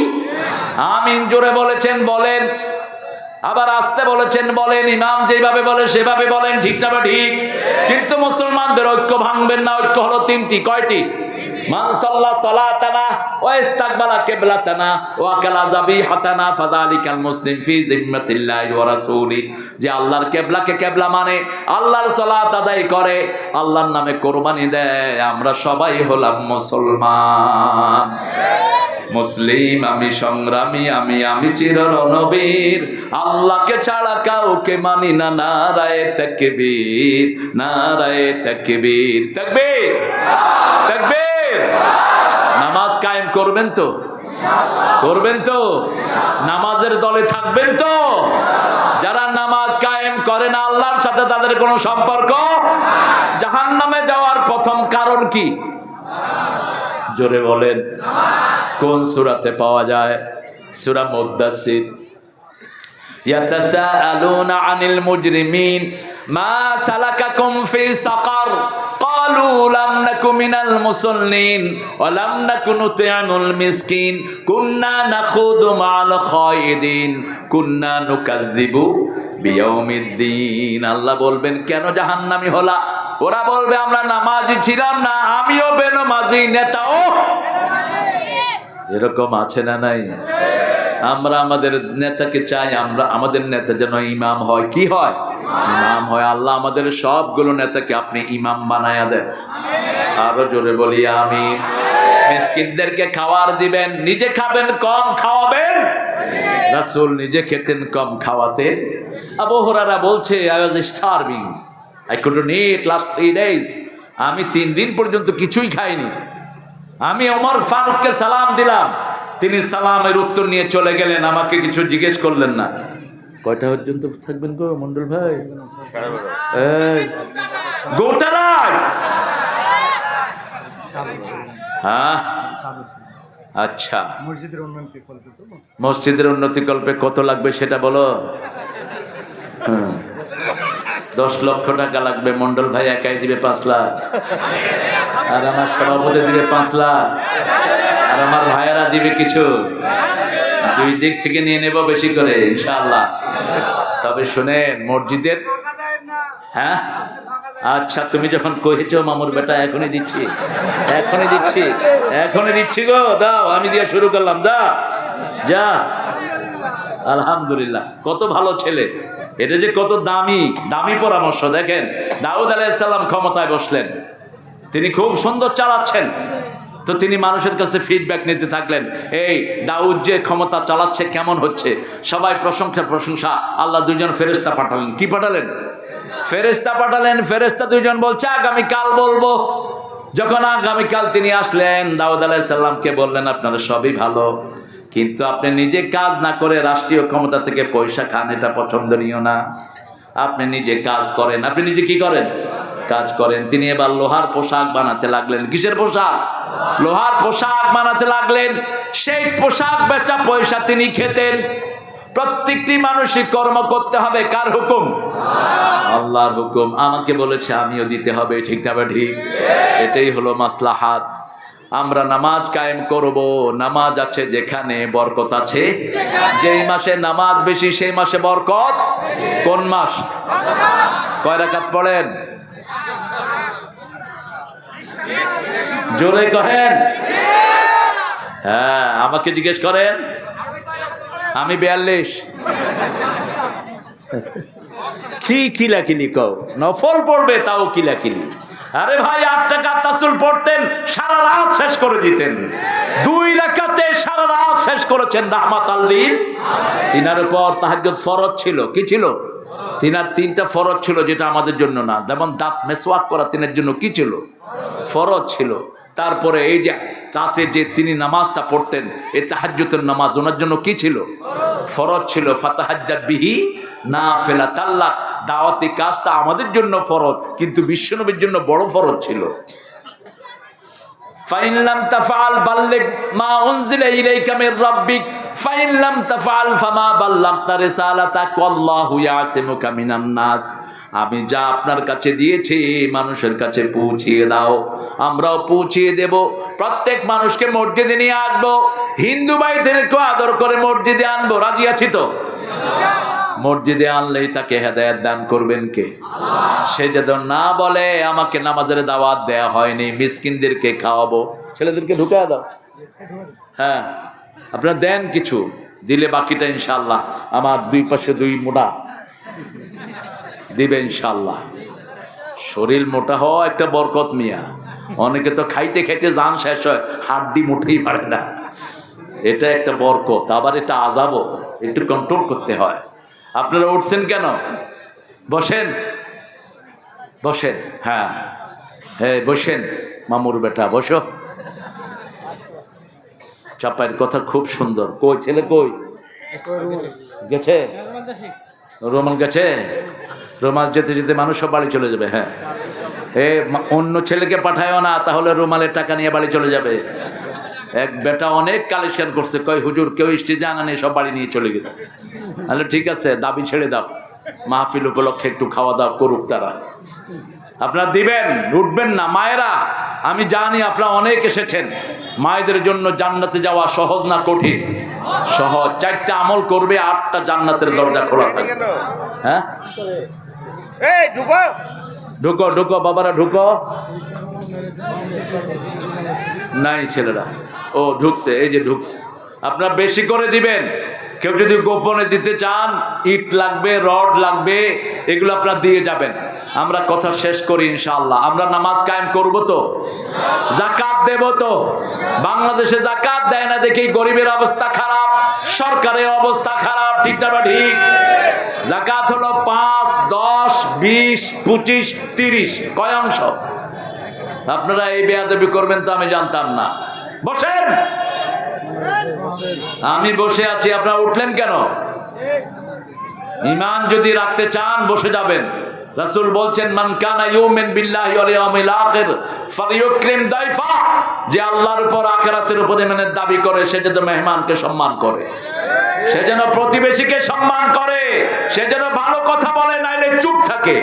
আমিন জোরে বলেছেন, বলেন আবার আসতে বলেছেন, বলেন। ইমাম যেভাবে বলে সেভাবে বলেন, ঠিক না ঠিক? কিন্তু মুসলমানদের ঐক্য ভাঙবেন না। ঐক্য হলো তিনটি। কয়টি? মান সাল্লা সালাতানা ওয়া ইস্তাকবালা কিবলাতানা ওয়া কালা যাবিহাতানা ফাযালিকাল মুসলিম ফি জিম্মাতিল্লাহি ওয়া রাসূলি। যে আল্লাহর কিবলাকে কিবলা মানে, আল্লাহর সালাত আদায় করে, আল্লাহর নামে কোরবানি দেয়, আমরা সবাই হলাম মুসলমান। মুসলিম আমি, সংগ্রামী আমি, আমি চির রণবীর, আল্লাহকে ছাড়া কাউকে মানি না। নারায়ে তাকবীর, নারায়ে তাকবীর, তাকবীর, তাকবীর। নামাজ কায়েম করবেন তো? করবেন তো? নামাজের দলে থাকবেন তো? যারা নামাজ কায়েম করে না আল্লাহর সাথে, তাদের কোনো সম্পর্ক। জাহান্নামে যাওয়ার প্রথম কারণ কি? জোরে বলেন। কোন সূরাতে পাওয়া যায়? সূরা মুদ্দাসসির। ইয়াতাসাআলুনা আনিল মুজরিমিন মা সালাকাকুম ফি সাকার ক্বালু লাম নাকু মিনাল মুসাল্লিন ওয়া লাম নাকু নুত'িমুল মিসকিন কুন্না নাখুদু মা'আল খায়িদিন কুন্না নুকাযযিবু বিয়াউমিদ্দিন। আল্লাহ বলবেন, কেন জাহান্নামী হলা? ওরা বলবে, আমরা নামাজি ছিলাম না, আমিও বেনামাজি, নেতাও। এরকম আছে না নাই? আমরা আমাদের নেতাকে চাই, আমরা আমাদের নেতা যেন ইমাম হয়। কি হয়? ইমাম হয়। আল্লাহ আমাদের সবগুলো নেতাকে আপনি ইমাম বানায়া দেন। আরো জোরে বলি আমিন। মিসকিনদেরকে খাবার দিবেন, নিজে খাবেন কম, খাওয়াবেন। রাসূল নিজে খেতেন কম, খাওয়াতেন। আবু হুরায়রা বলছে, I was starving, I couldn't eat last 3 days. আমি 3 দিন পর্যন্ত কিছুই খাইনি। আমি ওমর ফারুককে সালাম দিলাম, তিনি সালামের উত্তর নিয়ে চলে গেলেন, আমাকে কিছু জিজ্ঞেস করলেন না। কয়টা পর্যন্ত থাকবেন গো মন্ডল ভাই? গোটা রাত। হ্যাঁ, আচ্ছা। মসজিদের উন্নতি কল্পে কত লাগবে সেটা বলো। 10 লক্ষ টাকা লাগবে। মন্ডল ভাই একাই দিবে 5 লাখ, আর আমার সভাপতি দিবে 5 লাখ, আর আমার ভাইয়েরা দিবে কিছু। 2 দিক থেকে নিয়ে নেব বেশি করে ইনশাআল্লাহ। তবে শুনেন, মসজিদের, হ্যাঁ আচ্ছা, তুমি যখন কহেছো মামুর বেটা, এখনই দিচ্ছি, এখনই দিচ্ছি, এখনই দিচ্ছি গো, দাও। আমি দিয়ে শুরু করলাম, দা যা। আলহামদুলিল্লাহ, কত ভালো ছেলে। এটা যে কত দামি দামি পরামর্শ। দেখেন, দাউদ আলাইহিস সালাম ক্ষমতায় বসলেন, তিনি খুব সুন্দর চালাচ্ছেন, তো তিনি মানুষের কাছে ফিডব্যাক নিতে থাকলেন, এই দাউদ যে ক্ষমতা চালাচ্ছে কেমন হচ্ছে। সবাই প্রশংসা। আল্লাহ 2 জন ফেরেশতা পাঠালেন। কি পাঠালেন? ফেরেশতা পাঠালেন। ফেরেশতা 2 জন বলছে, আগামীকাল বলবো। যখন আগামীকাল তিনি আসলেন, দাউদ আলাইহিস সালামকে বললেন, আপনারা সবই ভালো, কিন্তু আপনি নিজে কাজ না করে রাষ্ট্রীয় ক্ষমতা থেকে পয়সা খান, এটা পছন্দনীয় না। আপনি নিজে কাজ করেন। আপনি নিজে কি করেন? কাজ করেন। তিনি এবার লোহার পোশাক বানাতে লাগলেন। কিসের পোশাক? লোহার পোশাক বানাতে লাগলেন। সেই পোশাক বেচা পয়সা তিনি খেতেন। প্রত্যেকটি মানুষই কর্ম করতে হবে। কার হুকুম? আল্লাহর হুকুম। আমাকে বলেছে, আমিও দিতে হবে। ঠিক না ঠিক? এটাই হলো মাসলাহাত। আমরা নামাজ কায়েম করব। নামাজ আছে যেখানে, বরকত আছে। যেই মাসে নামাজ বেশি সেই মাসে বরকত। কোন মাস? কয় রাকাত পড়েন? জোরে কহেন। হ্যাঁ, আমাকে জিজ্ঞেস করেন। আমি 42। কি কিলাকিলি কও? নফল পড়বে তাও কিলাকিলি। আরে ভাই, 8 টাকা তাসুল পড়তেন, সারা রাত শেষ করে দিতেন। 2 রাকাতে সারা রাত শেষ করেছেন রাহমাতাল লিল। 3 উপর তাহাজ্জুদ ফরজ ছিল। কি ছিল? 3টা ফরজ ছিল, যেটা আমাদের জন্য না। যেমন দাঁত মেসওয়াক করা 3 জন্য কি ছিল? ফরজ ছিল। তারপরে এই যে রাতে যে তিনি নামাজটা পড়তেন, এই তাহাজ্জুদের নামাজ ওনার জন্য কি ছিল? ফরজ ছিল। ফাতাহাজ্জাত বিহি নাফিলাতাল লাক। দাওয়াতি কাজটা আমাদের জন্য ফরজ, কিন্তু বিশ্বনবীর জন্য বড় ফরজ ছিল। ফাইন লাম তাফআল বাল্লিগ মা উনজিলা ইলাইকা মির রাব্বিক ফাইন লাম তাফআল ফামা বাল্লাগতা রিসালাতাক ওয়াল্লাহু ইয়াসিমুকা মিনান নাস। আমি যা আপনার কাছে দিয়েছি মানুষের কাছে পৌঁছিয়ে দাও। আমরাও পৌঁছিয়ে দেব। প্রত্যেক মানুষকে মসজিদে নিয়ে আসবো। হিন্দু ভাইদেরকে আদর করে মসজিদে আনবো। রাজি আছি তো? মসজিদে আনলেই তাকে হেদায়েত দান করবেন কে? সে যেন না বলে আমাকে নামাজের দাওয়াত দেয়া হয়নি, মিসকিনদেরকে খাওয়াবো, ছেলেদেরকে ঢুকায় দাও। হ্যাঁ, আপনারা দেন, কিছু দিলে বাকিটা ইনশাল্লাহ আমার দুই পাশে দুই মোটা দিবে ইনশাল্লাহ। শরীর মোটা হওয়া একটা বরকত মিয়া। অনেকে তো খাইতে খাইতে জান শেষ হয়, হাড্ডি মুঠেই পারে না। এটা একটা বরকত, আবার এটা আযাবও, একটু কন্ট্রোল করতে হয়। আপনারা উঠছেন কেন? বসেন বসেন। হ্যাঁ হ্যাঁ বসেন, মামুর বেটা বসো। চাপাইয়ের কথা খুব সুন্দর। কই ছেলে কই গেছে? রোমাল গেছে? রোমাল যেতে যেতে মানুষ সব বাড়ি চলে যাবে। হ্যাঁ, অন্য ছেলেকে পাঠায়ও না, তাহলে রুমালের টাকা নিয়ে বাড়ি চলে যাবে। এক বেটা অনেক কালেকশন করছে, কয় হুজুর কেউ স্টেজে আনা নেই, সব বাড়ি নিয়ে চলে গেছে। তাহলে ঠিক আছে, দাবি ছেড়ে দাও, মাহফিল উপলক্ষে একটু খাওয়া দাওয়া করুক তারা। আপনারা দিবেন, উঠবেন না। মায়েরা, আমি জানি আপনারা অনেক এসেছেন। মায়েদের জন্য জান্নাতে যাওয়া সহজ না কঠিন? সহজ। 4টা আমল করবে, 8টা জান্নাতের দরজা খোলা থাকবে। হ্যাঁ, ঢুকো ঢুকো ঢুকো বাবারা, ঢুকো। নাই ছেলেরা, ও ঢুকছে, এই যে ঢুকছে। আপনারা বেশি করে দিবেন। কেউ যদি গোপনে দিতে চান, ইট লাগবে, রড লাগবে, এগুলো আপনারা দিয়ে যাবেন। আমরা কথা শেষ করি ইনশাআল্লাহ। আমরা নামাজ কায়েম করব তো, যাকাত দেব তো। বাংলাদেশে যাকাত দেয় না দেখি গরিবের অবস্থা খারাপ, সরকারের অবস্থা খারাপ, ঠিক না ঠিক? যাকাত হলো 5, 10, 20, 25, 30, কয় অংশ? আপনারা এই বেয়াদবি করবেন তো আমি জানতাম না। বসেন, আমি বসে আছি, আপনারা উঠলেন কেন? ঈমান যদি রাখতে চান বসে যাবেন। রাসূল বলছেন, মান কানা ইউমিন বিল্লাহি ওয়াল ইয়াউমিল আখির ফালিয়ুকরিম দাইফা। যে আল্লাহর উপর আখিরাতের উপর ঈমানের দাবি করে, সে যেন মেহমানকে সম্মান করে, সে যেন প্রতিবেশীকে সম্মান করে, সে যেন ভালো কথা বলে, নাইলে চুপ থাকে।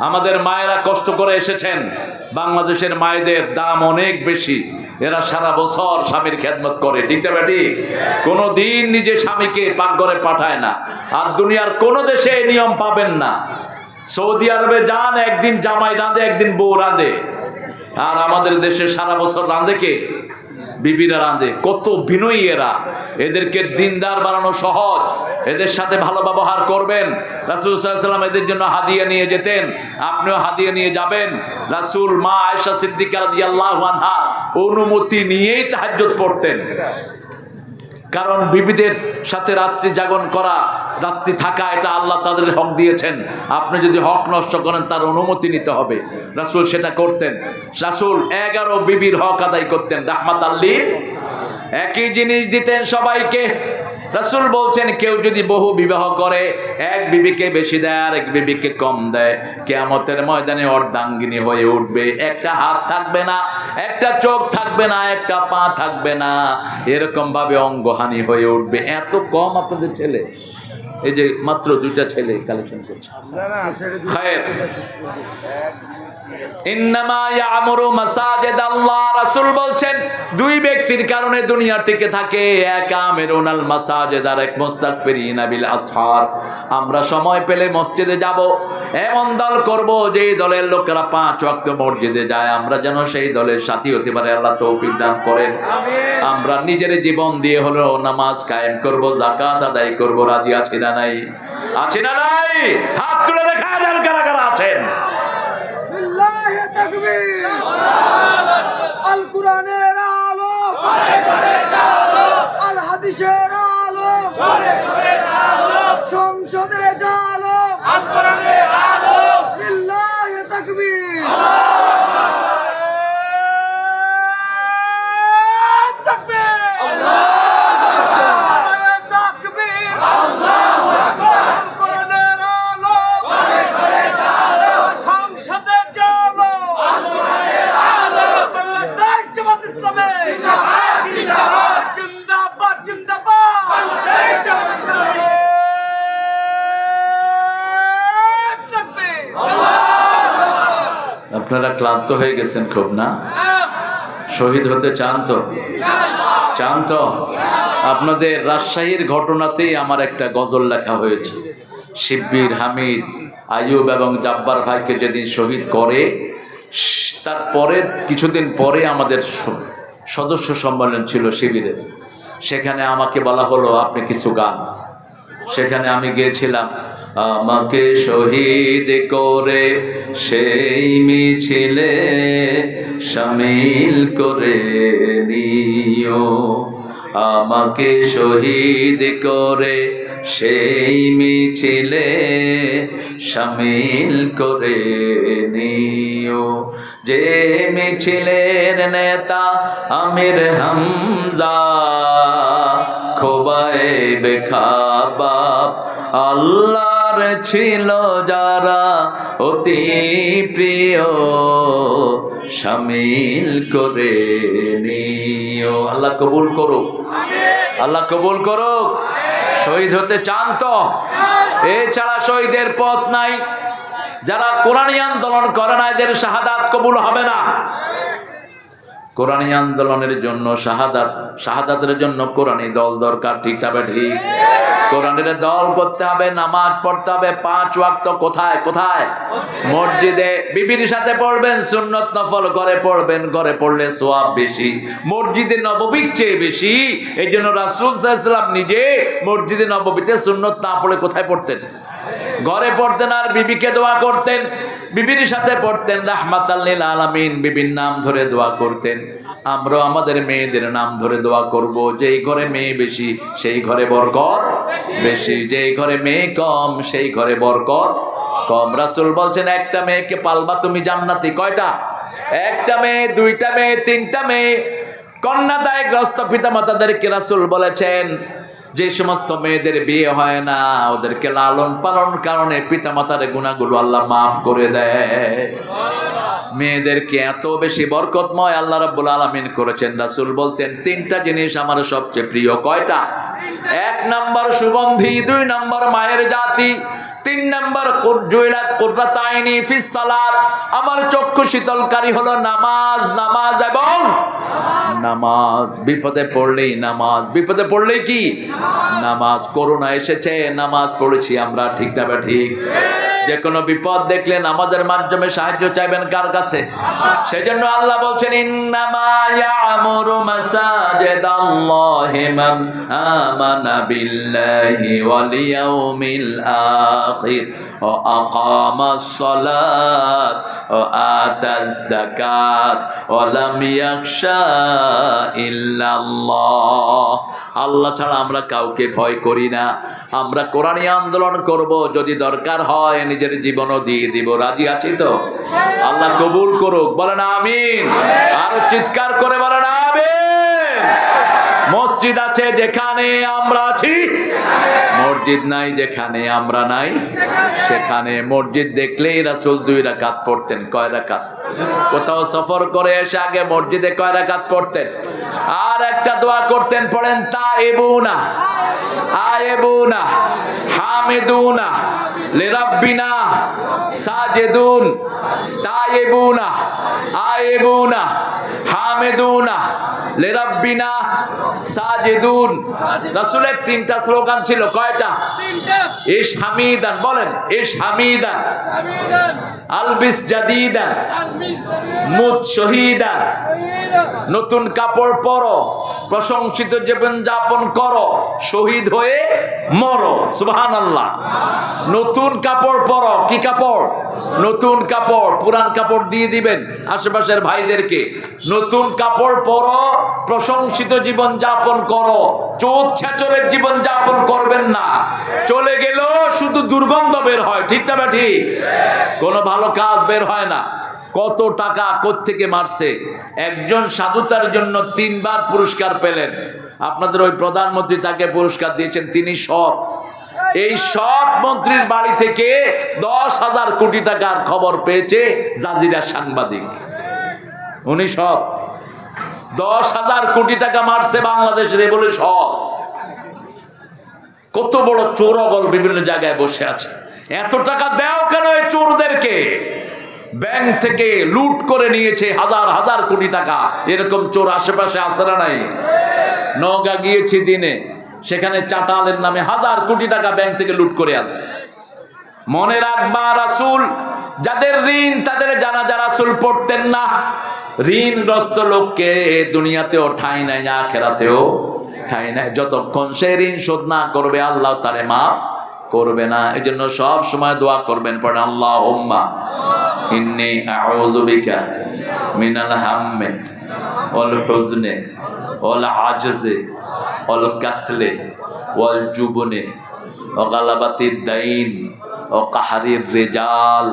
আমাদের মায়েরা কষ্ট করে এসেছেন। বাংলাদেশের মায়েদের দাম অনেক বেশি। এরা সারা বছর স্বামীর খেদমত করে, ঠিক না ঠিক? কোনো দিন নিজে স্বামীকে পাকঘরে পাঠায় না। আর দুনিয়ার কোনো দেশে এই নিয়ম পাবেন না। সৌদি আরবে যান, একদিন জামাই রাঁধে, একদিন বউ রাঁধে। আর আমাদের দেশে সারা বছর রাঁধে কে? বিবিরা রাঁধে। কত বিনয়ী এরা! এদেরকে দিনদার বানানো সহজ। এদের সাথে ভালো ব্যবহার করবেন। রাসূল সাল্লাল্লাহু আলাইহি ওয়াসাল্লাম এদের জন্য হাদিয়া নিয়ে যেতেন, আপনিও হাদিয়া নিয়ে যাবেন। রাসূল মা আয়েশা সিদ্দিকা রাদিয়াল্লাহু আনহা অনুমতি নিয়েই তাহাজ্জুদ পড়তেন। কারণ বিবিদের সাথে রাত্রি জাগরণ করা, রাত্রি থাকা, এটা আল্লাহ তাদের হক দিয়েছেন। আপনি যদি হক নষ্ট করেন, তার অনুমতি নিতে হবে। রাসূল সেটা করতেন। রাসূল 11 বিবির হক আদায় করতেন, রাহমাতাল লিল। একই জিনিস দিতেন সবাইকে। রাসূল বলছেন, কেউ যদি বহু বিবাহ করে, এক বিবিকে বেশি দেয় আর এক বিবিকে কম দেয়, কিয়ামতের ময়দানে অর্ধাঙ্গিনী হয়ে উঠবে। একটা হাত থাকবে না, একটা চোখ থাকবে না, একটা পা থাকবে না, এরকম ভাবে অঙ্গহানি হয়ে উঠবে। এত কম আপনাদের ছেলে? এই যে মাত্র 2টা ছেলে কালেকশন করছে। খায়ের। ইন্নামা ইয়ামুরু মাসাজিদ আল্লাহ। রাসূল বলছেন, 2 ব্যক্তির কারণে দুনিয়া টিকে থাকে। এক আমিরুনাল মাসাজিদ, আর এক মুস্তাগফিরিনা বিল আসহার। আমরা সময় পেলে মসজিদে যাব, এমন দল করব যে দলের লোকেরা 5 ওয়াক্ত মসজিদে যায়। আমরা যেন সেই দলের সাথী হতে পারে, আল্লাহ তৌফিক দান করেন। আমরা নিজের জীবন দিয়ে হলো নামাজ কায়েম করব, যাকাত আদায় করব। রাজি আছি না নাই? আছি না নাই? হাত তুলে দেখা দেন কারা কারা আছেন।
লিল্লাহি তাকবীর। আল কুরআনের আলো, আল হাদিসের আলো, সংসদে জালো, আল কুরআনের আলো। লিল্লাহি তাকবীর।
আপনারা ক্লান্ত হয়ে গেছেন খুব, না? শহীদ হতে চান তো? চান তো? আপনাদের রাজশাহীর ঘটনাতেই আমার একটা গজল লেখা হয়েছে। শিব্বির, হামিদ, আইয়ুব এবং জাব্বার ভাইকে যেদিন শহীদ করে, তারপরে কিছুদিন পরে আমাদের সদস্য সম্মেলন ছিল শিবিরের। সেখানে আমাকে বলা হলো আপনি কিছু গান। সেখানে আমি গিয়েছিলাম, আমাকে শহীদ করে সেই মিছিলে শামিল করে নিও, আমাকে শহীদ করে সেই মিছিলে শামিল করে নিও, যে মিছিলের নেতা আমির হামজা, খোবাইব খাবাব আল্লাহর ছিল যারা অতি প্রিয়, শামিল করে নিও। আল্লাহ কবুল করুক, আল্লাহ কবুল করুক। শহীদ হতে চান তো? এছাড়া শহীদের পথ নাই। যারা কোরআনী আন্দোলন করে না, এদের শাহাদাত কবুল হবে না। কোরআনী আন্দোলনের জন্য শাহাদাতের জন্য কোরআনী দল দরকার, ঠিক তবে ঠিক। কোরআনের দল করতে হবে, নামাজ পড়তে হবে 5 ওয়াক্ত। কোথায় কোথায়? মসজিদে। বিবির সাথে পড়বেন, সুন্নত নফল ঘরে পড়বেন, ঘরে পড়লে সওয়াব বেশি, মসজিদে নববীর চেয়ে বেশি। এই জন্য রাসূল সাল্লাল্লাহু আলাইহি ওয়াসাল্লাম নিজে মসজিদে নববীতে সুন্নত না পড়ে কোথায় পড়তেন? ঘরে পড়তেন, আর বিবিকে দোয়া করতেন, বিবির সাথে পড়তেন রাহমাতাল লিল আলামিন, বিবির নাম ধরে দোয়া করতেন। আমরা আমাদের মেয়েদের নাম ধরে দোয়া করব। যেই ঘরে মেয়ে বেশি সেই ঘরে বরকত বেশি, যেই ঘরে মেয়ে কম সেই ঘরে বরকত কম। রাসূল বলছেন একটা মেয়েকে পালবা তুমি জান্নাতি। কয়টা? একটা মেয়ে, 2টা মেয়ে, 3টা মেয়ে। কন্যাদায়গ্রস্ত পিতামাতাদেরকে রাসূল বলেছেন যে সমস্ত মেয়েদের বিয়ে হয় না, ওদেরকে লালন পালন কারণে পিতামাতার গুনাহগুলো আল্লাহ মাফ করে দেয়। মেয়েদেরকে এত বেশি বরকতময় আল্লাহ রাব্বুল আলামিন করেছেন। রাসূল বলতেন 3টা জিনিস আমার সবচেয়ে প্রিয়। কয়টা? 1 নাম্বার সুগন্ধি, 2 নাম্বার মায়ের জাতি, 3 নাম্বার জুইলাত কুররাত আইনি ফিস সালাত, আমার চক্ষু শীতলকারী হলো নামাজ। নামাজ এবং নামাজ। বিপদে পড়লেই নামাজ, বিপদে পড়লেই কি? নামাজ। করোনা এসেছে, নামাজ পড়েছি আমরা, ঠিক না বা ঠিক? যে কোনো বিপদ দেখলে নামাজের মাধ্যমে সাহায্য চাইবেন কার কাছে? সেজন্য আল্লাহ বলছেন ইন্নামা ইয়ামুরু মাসাজিদাল্লাহি মান আমানা বিল্লাহি ওয়াল ইয়াউমিল আখির ওয়া আকামাস সালাত ওয়া আতাজ যাকাত ওয়া লাম ইয়াখশা ইল্লাল্লাহ। আল্লাহ ছাড়া আমরা কাউকে ভয় করি না। আমরা কোরআনী আন্দোলন করব, যদি দরকার হয় নিজের জীবনও দিয়ে দিব। রাজি আছি তো? আল্লাহ কবুল করুক, বলেন আমিন। আরো চিৎকার করে বলেন আমিন। মসজিদ আছে যেখানে আমরা আছি, মসজিদ নাই যেখানে আমরা নাই সেখানে। মসজিদ দেখলেই রাসূল 2 রাকাত পড়তেন। কয় রাকাত? কোথাও সফর করে এসে আগে মসজিদে কয় রাকাত পড়তেন? আর একটা দোয়া করতেন, পড়েন তাইবুনা আয়েবুনা হামিদুনা লিরাব্বিনা সাজিদুন। তাইবুনা আয়েবুনা হামিদুনা লিরাব্বিনা সাজিদুন। রাসূলের 3টা স্লোগান ছিল। কয়টা? 3টা। ইশ হামিদান, বলেন ইশ হামিদান, আলবিস জাদিদান, মুত শহীদান। নতুন কাপড় পরো, প্রশংসিত জীবন যাপন করো, শহীদ হয়ে মরো। সুবহানাল্লাহ। নতুন কাপড় পরো। কি কাপড়? নতুন কাপড়। পুরান কাপড় দিয়ে দিবেন আশেপাশের ভাইদেরকে। নতুন কাপড় পরো, প্রশংসিত জীবন যাপন করো, চোখ ছেচরের জীবন যাপন করবেন না। চলে গেল শুধু দুর্গন্ধ বের হয়, ঠিক না ঠিক? কোনো ভালো কাজ বের হয় না। কত টাকা কোত্থেকে মারছে। একজন সাধুতার জন্য 3 বার পুরস্কার পেলেন। আপনাদের ওই প্রধানমন্ত্রী তাকে পুরস্কার দিয়েছেন, তিনি সৎ। এই সৎ মন্ত্রীর বাড়ি থেকে 10,000 কোটি টাকার খবর পেয়েছে জাজিরার সাংবাদিক। উনি সৎ। 10,000 কোটি টাকা মারছে বাংলাদেশের, এ বলে সৎ। কত বড় চোরগল বিভিন্ন জায়গায় বসে আছে। এত টাকা দাও কেন এই চোরদেরকে? ব্যাংক থেকে লুট করে নিয়েছে হাজার হাজার কোটি টাকা। এরকম চোর আশেপাশে আছে না নাই? নওগাঁ গিয়েছি দিনে, সেখানে চাটালের নামে 1000 কোটি টাকা ব্যাংক থেকে লুট করে আনছে। মনে রাখবা, রাসূল যাদের ঋণ তাদের জানাজা রাসূল পড়তেন না। ঋণগ্রস্ত লোককে দুনিয়াতেও ঠাঁই নাই, আখিরাতেও ঠাঁই নাই। যতক্ষণ সে ঋণ শোধ না করবে আল্লাহ তারে মাফ করবে না। এই জন্য সব সময় দোয়া করবেন, পড়েন আল্লাহুম্মা ইন্নী আউযু বিকা মিনাল হাম্মি ওয়াল হুজনি ওয়াল আজজি ওয়াল কাসলি ওয়াল জুবনি ওয়া গালাবাতিদ দাইন ও কাহারির রিজাল।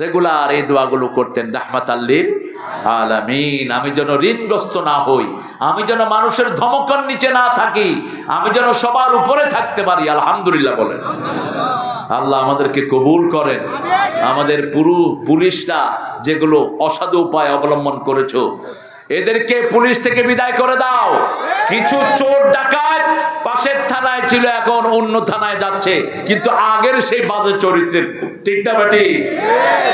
রেগুলার এই দোয়াগুলো করতেন রাহমাতাল লিল আলামিন। আমি যেন ঋণগ্রস্ত না হই, আমি যেন মানুষের ধমকের নিচে না থাকি, আমি যেন সবার উপরে থাকতে পারি। আলহামদুলিল্লাহ বলেন। আল্লাহ আমাদেরকে কবুল করেন। আমাদের পুরো পুলিশরা যেগুলো অসাধু উপায় অবলম্বন করেছো, এদেরকে পুলিশ থেকে বিদায় করে দাও। কিছু চোর ডাকাত পাশের থানায় ছিল, এখন অন্য থানায় যাচ্ছে, কিন্তু আগের সেই বাজে চরিত্রের। ঠিক না বেটি?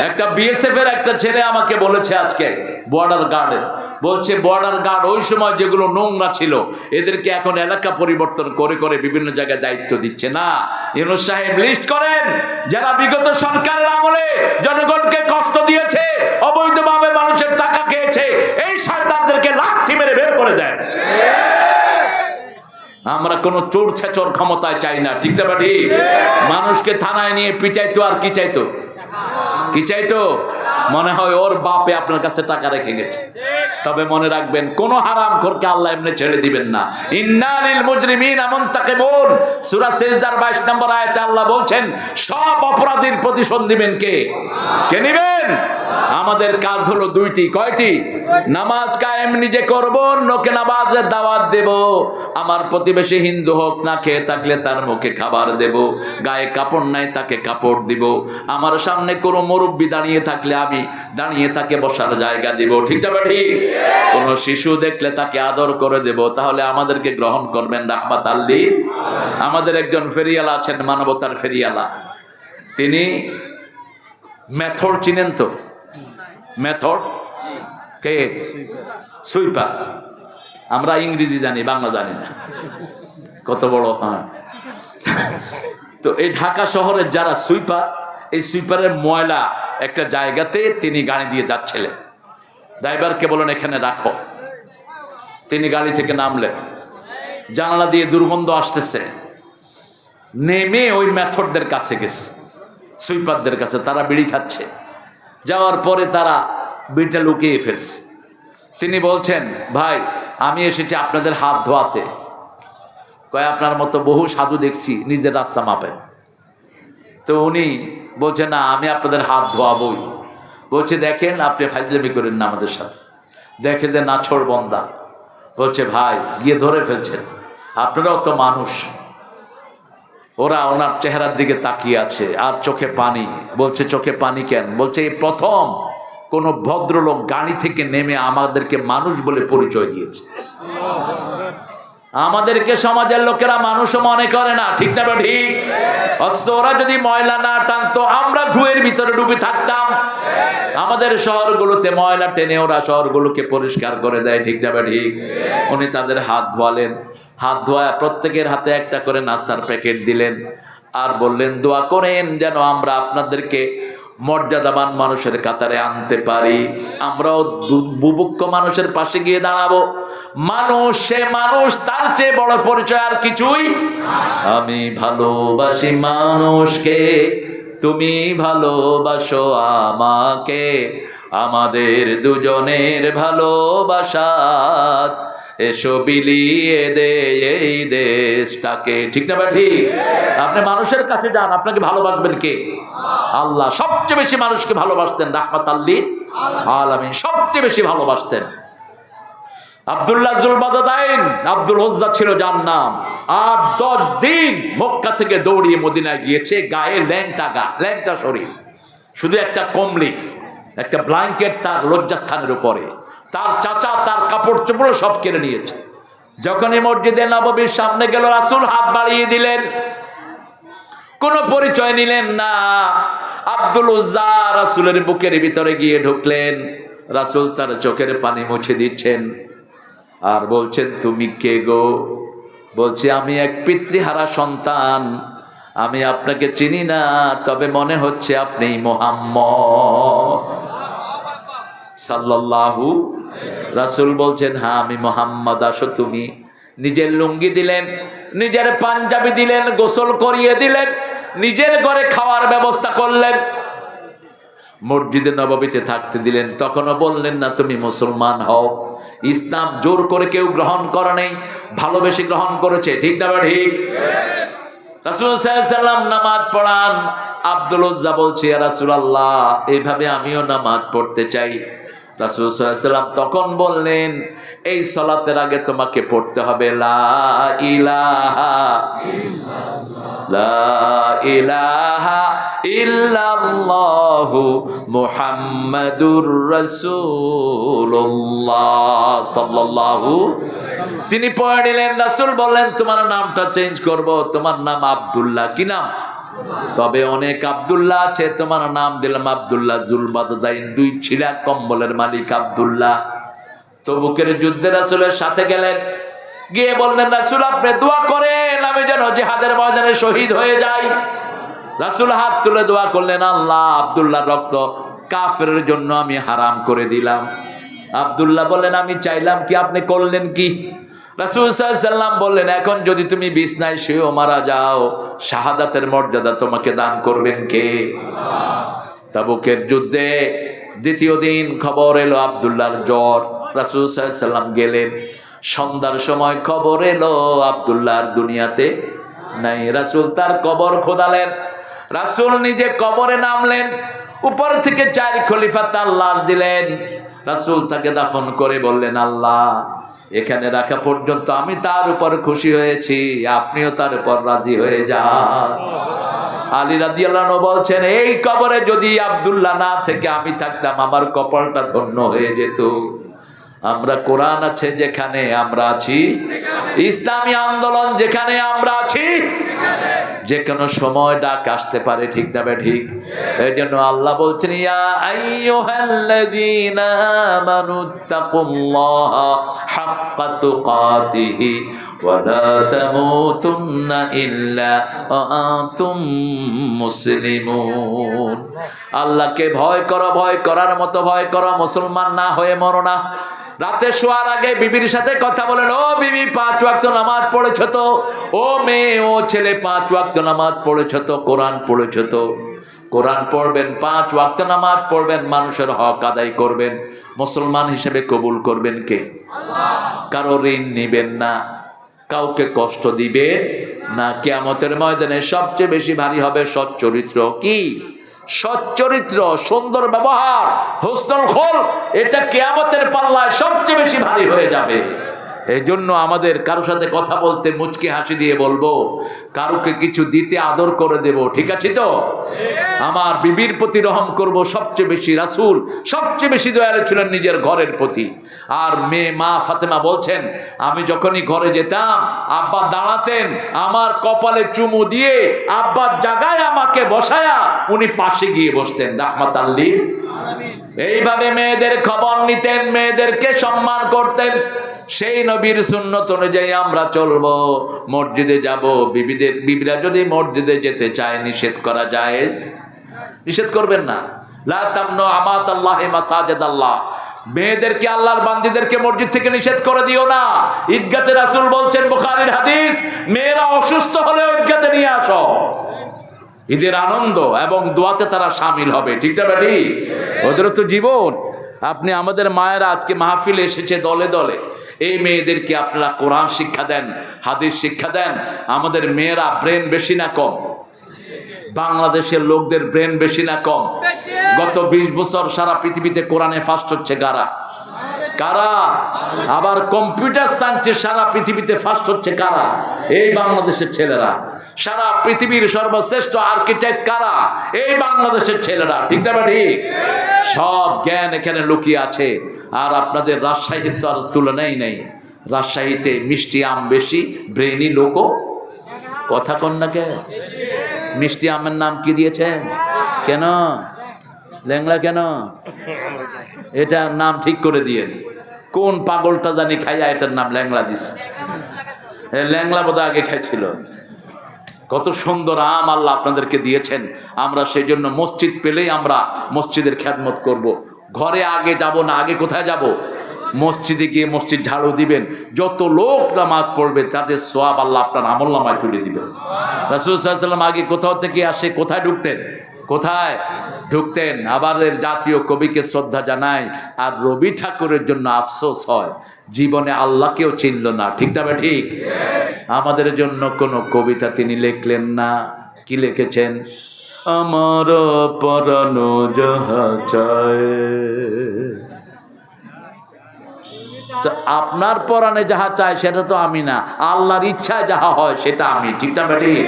একটা বিএসএফ এর একটা ছেলে আমাকে বলেছে আজকে, বর্ডার গার্ডের, বলছে বর্ডার গার্ড ওই সময় যেগুলো নোংরা ছিল এদেরকে এখন এলাকা পরিবর্তন করে করে বিভিন্ন জায়গায় দায়িত্ব দিচ্ছে। না, ইউনূস সাহেব লিস্ট করেন যারা বিগত সরকারের আমলে জনগণকে কষ্ট দিয়েছে, অবৈধভাবে মানুষের টাকা খেয়েছে, এই শয়তানদেরকে লাঠি মেরে বের করে দেন। আমরা কোনো চোর ছেচর ক্ষমতায় চাই না। ঠিক না ঠিক? মানুষকে থানায় নিয়ে পিটাইতো, আর কি চাইতো? কি চাইতো? মনে হয় ওর বাপে আপনার কাছে টাকা রেখে গেছে। তবে মনে রাখবেন, কোন হারামখোরকে আল্লাহ এমনি ছেড়ে দিবেন না। ইন্নালিল মুজরিমিনা মুনতাকিবুন, সূরা সিজদার 22 নম্বর আয়াতে আল্লাহ বলছেন, সব অপরাধীর প্রতিশোধ দিবেন কে? কে নিবেন? আমাদের কাজ হলো দুইটি। কয়টি? নামাজ কায়েম নিজে করব, লোকে নামাজের দাওয়াত দেব, আমার প্রতিবেশী হিন্দু হোক না খেয়ে থাকলে তার মুখে খাবার দেব, গায়ে কাপড় নাই তাকে কাপড় দিব, আমার সামনে কোনো মুরব্বি দাঁড়িয়ে থাকলে আমি দাঁড়িয়ে তাকে বসার জায়গা দিব। ঠিক না ঠিক? কোনো শিশু দেখলে তাকে আদর করে দেব। তাহলে আমাদেরকে গ্রহণ করবেন রাহমাতাল লিল। আমাদের একজন ফেরিয়ালা আছেন, মানবতার ফেরিয়ালা, তিনি মেথড চিনেন তো? মেথড কে? সুইপার। আমরা ইংরেজি জানি, বাংলা জানি না। কত বড়! হ্যাঁ। তো এই ঢাকা শহরের যারা সুইপার, এই সুইপারের ময়লা একটা জায়গাতে তিনি গাড়ি দিয়ে যাচ্ছিলেন। ড্রাইভারকে বলেন এখানে রাখো। তিনি গাড়ি থেকে নামলেন, জানালা দিয়ে দুর্গন্ধ আসতেছে, নেমে ওই মেথডদের কাছে গেছে, সুইপারদের কাছে। তারা বিড়ি খাচ্ছে। যাওয়ার পরে তারা বিড়িটা লুকিয়ে ফেলছে। তিনি বলছেন, ভাই আমি এসেছি আপনাদের হাত ধোয়াতে। কয় আপনার মতো বহু সাধু দেখছি নিজের রাস্তা মাপেন। তো উনি বলছে, না আমি আপনাদের হাত ধোয়াবই। বলছে, দেখেন আপনি ফাইজলামি করেন না আমাদের সাথে। দেখে যে নাছোড় বন্দা, বলছে ভাই গিয়ে ধরে ফেলছেন, আপনারাও তো মানুষ। ওরা ওনার চেহারার দিকে তাকিয়ে আছে আর চোখে পানি। বলছে চোখে পানি কেন? বলছে এই প্রথম কোন ভদ্রলোক গাড়ি থেকে নেমে আমাদেরকে মানুষ বলে পরিচয় দিয়েছে। আমাদেরকে সমাজের লোকেরা মানুষও মনে করে না। ঠিক না ঠিক? অথচ ওরা যদি ময়লা না টানতো আমরা ধুয়ের ভিতরে ডুবে থাকতাম। আমাদের শহরগুলোতে ময়লা টেনে ওরা শহরগুলোকে পরিষ্কার করে দেয়। ঠিক না ঠিক? উনি তাদের হাত ধোয়ালেন। হাত ধোয়া প্রত্যেকের হাতে একটা করে নাস্তার প্যাকেট দিলেন, আর বললেন দোয়া করেন যেন আমরা আপনাদেরকে মর্যাদাবান মানুষের কাতারে আনতে পারি। আমরাও বুভুক্ষ মানুষের পাশে গিয়ে দাঁড়াবো। মানুষ, সে মানুষ, তার চেয়ে বড় পরিচয় আর কিছুই। আমি ভালোবাসি মানুষকে, তুমি ভালোবাসো আমাকে, আমাদের দুজনের ভালোবাসা এসো বিলিয়ে দে এই দেশটাকে। ঠিক না ঠিক? আপনি মানুষের কাছে যান, আপনাকে ভালোবাসবেন কে? আল্লাহ। সবচেয়ে বেশি মানুষকে ভালোবাসতেন রাহমাতাল লিল আলামিন, সবচেয়ে বেশি ভালোবাসতেন। আব্দুল্লাহ জুলবাদাদাইন, আব্দুল উজ্জা ছিল যার নাম। 8-10 দিন মক্কা থেকে দৌড়িয়ে মদিনায় গিয়েছে, গায়ে ল্যাংটা শরীর, শুধু একটা কমলি, একটা ব্ল্যাঙ্কেট তার লজ্জাস্থানের উপরে। তার চাচা তার কাপড় চোপড় সব কেড়ে নিয়েছে। যখনই মসজিদে নববীর সামনে গেল, রাসূল হাত বাড়িয়ে দিলেন, কোনো পরিচয় নিলেন না। আব্দুল উজ্জা রাসূলের বুকের ভিতরে গিয়ে ঢুকলেন। রাসূল তার চোখের পানি মুছে দিচ্ছেন। আর বলছেন তুমি কে গো? বলছে আমি এক পিতৃহারা সন্তান, আমি আপনাকে চিনি না, তবে মনে হচ্ছে আপনি মুহাম্মদ সাল্লাল্লাহু। রাসূল বলছেন হ্যাঁ আমি মুহাম্মদ, আসো তুমি। নিজের লুঙ্গি দিলেন, নিজের পাঞ্জাবি দিলেন, গোসল করিয়ে দিলেন, নিজের ঘরে খাওয়ার ব্যবস্থা করলেন, মসজিদে নববীতে থাকতে দিলেন। তখনও বললেন না তুমি মুসলমান হও। ইসলাম জোর করে কেউ গ্রহণ করে নেই, ভালোবেসে গ্রহণ করেছে। ঠিক না ঠিক? রাসূল সাল্লাল্লাহু আলাইহি ওয়াসাল্লাম নামাজ পড়ান। আব্দুল উজ্জা বলছে ইয়া রাসূলুল্লাহ, এইভাবে আমিও নামাজ পড়তে চাই। রাসূল সাল্লাল্লাহু আলাইহি ওয়াসাল্লাম তখন বললেন এই সালাতের আগে তোমাকে পড়তে হবে লা ইলাহা লা ইলাহা ইল্লাল্লাহু মুহাম্মাদুর রাসূলুল্লাহ সাল্লাল্লাহু। তিনি পড়ে নিলেন। রাসূল বললেন তোমার নামটা চেঞ্জ করব, তোমার নাম আব্দুল্লাহ। কি নাম? তবে অনেক আব্দুল্লাহ আছে, তোমার নাম দিলাম আব্দুল্লাহ জুলবাদদাইন, দুই ছিলা কম্বলের মালিক আব্দুল্লাহ। তবুকের যুদ্ধে রাসূলের সাথে গেলেন, গিয়ে বললেন রাসূল আপনি দোয়া করেন আমি যেন জিহাদের ময়দানে শহীদ হয়ে যাই। রাসূল হাত তুলে দোয়া করলেন আল্লাহ আব্দুল্লাহর রক্ত কাফেরের জন্য আমি হারাম করে দিলাম। আব্দুল্লাহ বললেন আমি চাইলাম কি, আপনি করলেন কি? রাসূল সাল্লাল্লাহু আলাইহি ওয়াসাল্লাম বললেন এখন যদি তুমি বিছনায় শুয়েও মারা যাও, শাহাদাতের মর্যাদা তোমাকে দান করবেন কে? তাবুকের যুদ্ধে দ্বিতীয় দিন খবর এলো আব্দুল্লাহর জ্বর। রাসূল সাল্লাল্লাহু আলাইহি ওয়াসাল্লাম গেলেন, সন্ধ্যার সময় খবর এলো আব্দুল্লাহর দুনিয়াতে নাই। রাসূল তার কবর খোদালেন, রাসূল নিজে কবরে নামলেন, উপর থেকে 4 খলিফা তার লাশ দিলেন। রাসূল তাকে দাফন করে বললেন আল্লাহ এখানে রাখা পর্যন্ত আমি তার উপর খুশি হয়েছি, আপনিও তার উপর রাজি হয়ে যান। আলী রাদিয়াল্লাহু আনহু বলছেন এই কবরে যদি আব্দুল্লাহ না থেকে আমি থাকতাম আমার কপালটা ধন্য হয়ে যেত। আমরা কোরআন আছে যেখানে আমরা আছি, ইসলামী আন্দোলন যেখানে আমরা আছি, যে কোনো সময় ডাক আসতে পারে। ঠিক না ঠিক? এই জন্য আল্লাহ বলছেন ইয়া আইয়ুহাল্লাযীনা আমানুত্তাকুল্লাহা হাক্কা তুকাতিহি ওয়া লা তামুতুন্না ইল্লা ওয়া আনতুম মুসলিমুন। আল্লাহকে ভয় করো, ভয় করার মতো ভয় করো, মুসলমান না হয়ে মরো না। রাতে শোয়ার আগে বিবির সাথে কথা বলেন, ও বিবি 5 ওয়াক্ত নামাজ পড়েছ তো? ও মেয়ে, ও ছেলে 5 ওয়াক্ত নামাজ পড়েছ তো? কোরআন পড়েছ তো? কোরআন পড়বেন, 5 ওয়াক্ত নামাজ পড়বেন, মানুষের হক আদায় করবেন, মুসলমান হিসেবে কবুল করবেন কে? আল্লাহ। কারো ঋণ নিবেন না, কাউকে কষ্ট দিবেন না। কিয়ামতের ময়দানে সবচেয়ে বেশি ভারী হবে সৎ চরিত্র। কি? সচ্চরিত্র, সুন্দর ব্যবহার, হুসনুল খুলক, এটা কিয়ামতের পাল্লায় সবচেয়ে বেশি ভারী হয়ে যাবে। এই জন্য আমাদের কারোর সাথে কথা বলতে মুচকি হাসি দিয়ে বলবো, কারোকে কিছু দিতে আদর করে দেব। ঠিক আছে তো? আমার বিবির প্রতি রহম করব সবচেয়ে বেশি। রাসূল সবচেয়ে বেশি দয়ালু ছিলেন নিজের ঘরের প্রতি। আর মেয়ে মা ফাতেমা বলছেন আমি যখনই ঘরে যেতাম আব্বা দাঁড়াতেন, আমার কপালে চুমু দিয়ে আব্বার জায়গায় আমাকে বসায়া উনি পাশে গিয়ে বসতেন রাহমাতাল লিল আলামিন। এইভাবে মেয়েদের খবর নিতেন, মেয়েদেরকে সম্মান করতেন। সেই নবীর সুন্নত অনুযায়ী আমরা চলবো। মসজিদে যাব, বিবিরা যদি মসজিদে যেতে চায় নিষেধ করা জায়েজ? নিষেধ করবেন না। লা তামনু আমাতাল্লাহি মাসাজিদাল্লাহ, মেয়েদেরকে আল্লাহর বান্দীদেরকে মসজিদ থেকে নিষেধ করে দিও না। ঈদগাতে রাসূল বলছেন, বুখারীর হাদিস, মেয়েরা অসুস্থ হলে ঈদগাতে নিয়ে আসো। ঈদের আনন্দ এবং দোয়াতে তারা শামিল হবে। ঠিক না ঠিক? ওদেরও তো জীবন। আপনি আমাদের মায়েরা আজকে মাহফিলে এসেছে দলে দলে, এই মেয়েদেরকে আপনারা কোরআন শিক্ষা দেন, হাদিস শিক্ষা দেন। আমাদের মেয়েরা ব্রেন বেশি না কম? বাংলাদেশের লোকদের ব্রেন বেশি না কম? গত 20 বছর সারা পৃথিবীতে কোরআনে ফার্স্ট হচ্ছে কারা? কারা? আবার কম্পিউটার সায়েন্সে সারা পৃথিবীতে ফার্স্ট হচ্ছে কারা? এই বাংলাদেশের ছেলেরা। সারা পৃথিবীর সর্বশ্রেষ্ঠ আর্কিটেক্ট কারা? এই বাংলাদেশের ছেলেরা। ঠিক না ঠিক? সব জ্ঞান এখানে লুকিয়ে আছে। আর আপনাদের রাজশাহীর তো আর তুলনাই নেই। রাজশাহীতে মিষ্টি আম বেশি, ব্রেনি লোকও। কথা কন না কে? মিষ্টি আমের নাম কি দিয়েছেন? কেন ল্যাংলা কেন? এটা নাম ঠিক করে দিয়েন। কোন পাগলটা জানি খাইয়া এটার নাম ল্যাংলা দিছে। ল্যাংলা বোধহয় আগে খাইছিল। কত সুন্দর আম আল্লাহ আপনাদেরকে দিয়েছেন। আমরা সেই জন্য মসজিদ পেলেই আমরা মসজিদের খ্যাদমত করব। ঘরে আগে যাব না, আগে কোথায় যাব? মসজিদে গিয়ে মসজিদ ঝাড়ু দিবেন। যত লোক নামাজ পড়বে তাদের সোয়াব আল্লাহ আপনার আমলনামায় তুলে দিবেন। রাসূল সাল্লাল্লাহু আলাইহি ওয়াসাল্লাম আগে কোথাও থেকে আসে কোথায় ঢুকতেন? কোথায় ঢুকতেন? আবার এর জাতীয় কবিকে শ্রদ্ধা জানায়। আর রবি ঠাকুরের জন্য আফসোস হয়, জীবনে আল্লাহকেও চিনল না। ঠিক না ঠিক? আমাদের জন্য কোনো কবিতা তিনি লিখলেন না। কি লিখেছেন? আমার পরানো যাহা চায়। তো আপনার পরাণে যাহা চায় সেটা তো আমি না, আল্লাহর ইচ্ছায় যাহা হয় সেটা আমি। ঠিক না ঠিক?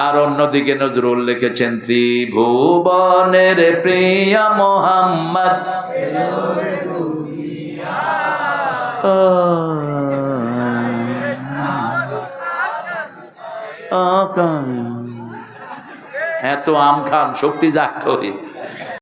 আর অন্যদিকে নজরুল লিখেছেন, ত্রিভুবনের প্রিয় মোহাম্মদ এত আম খান শক্তি জাগত।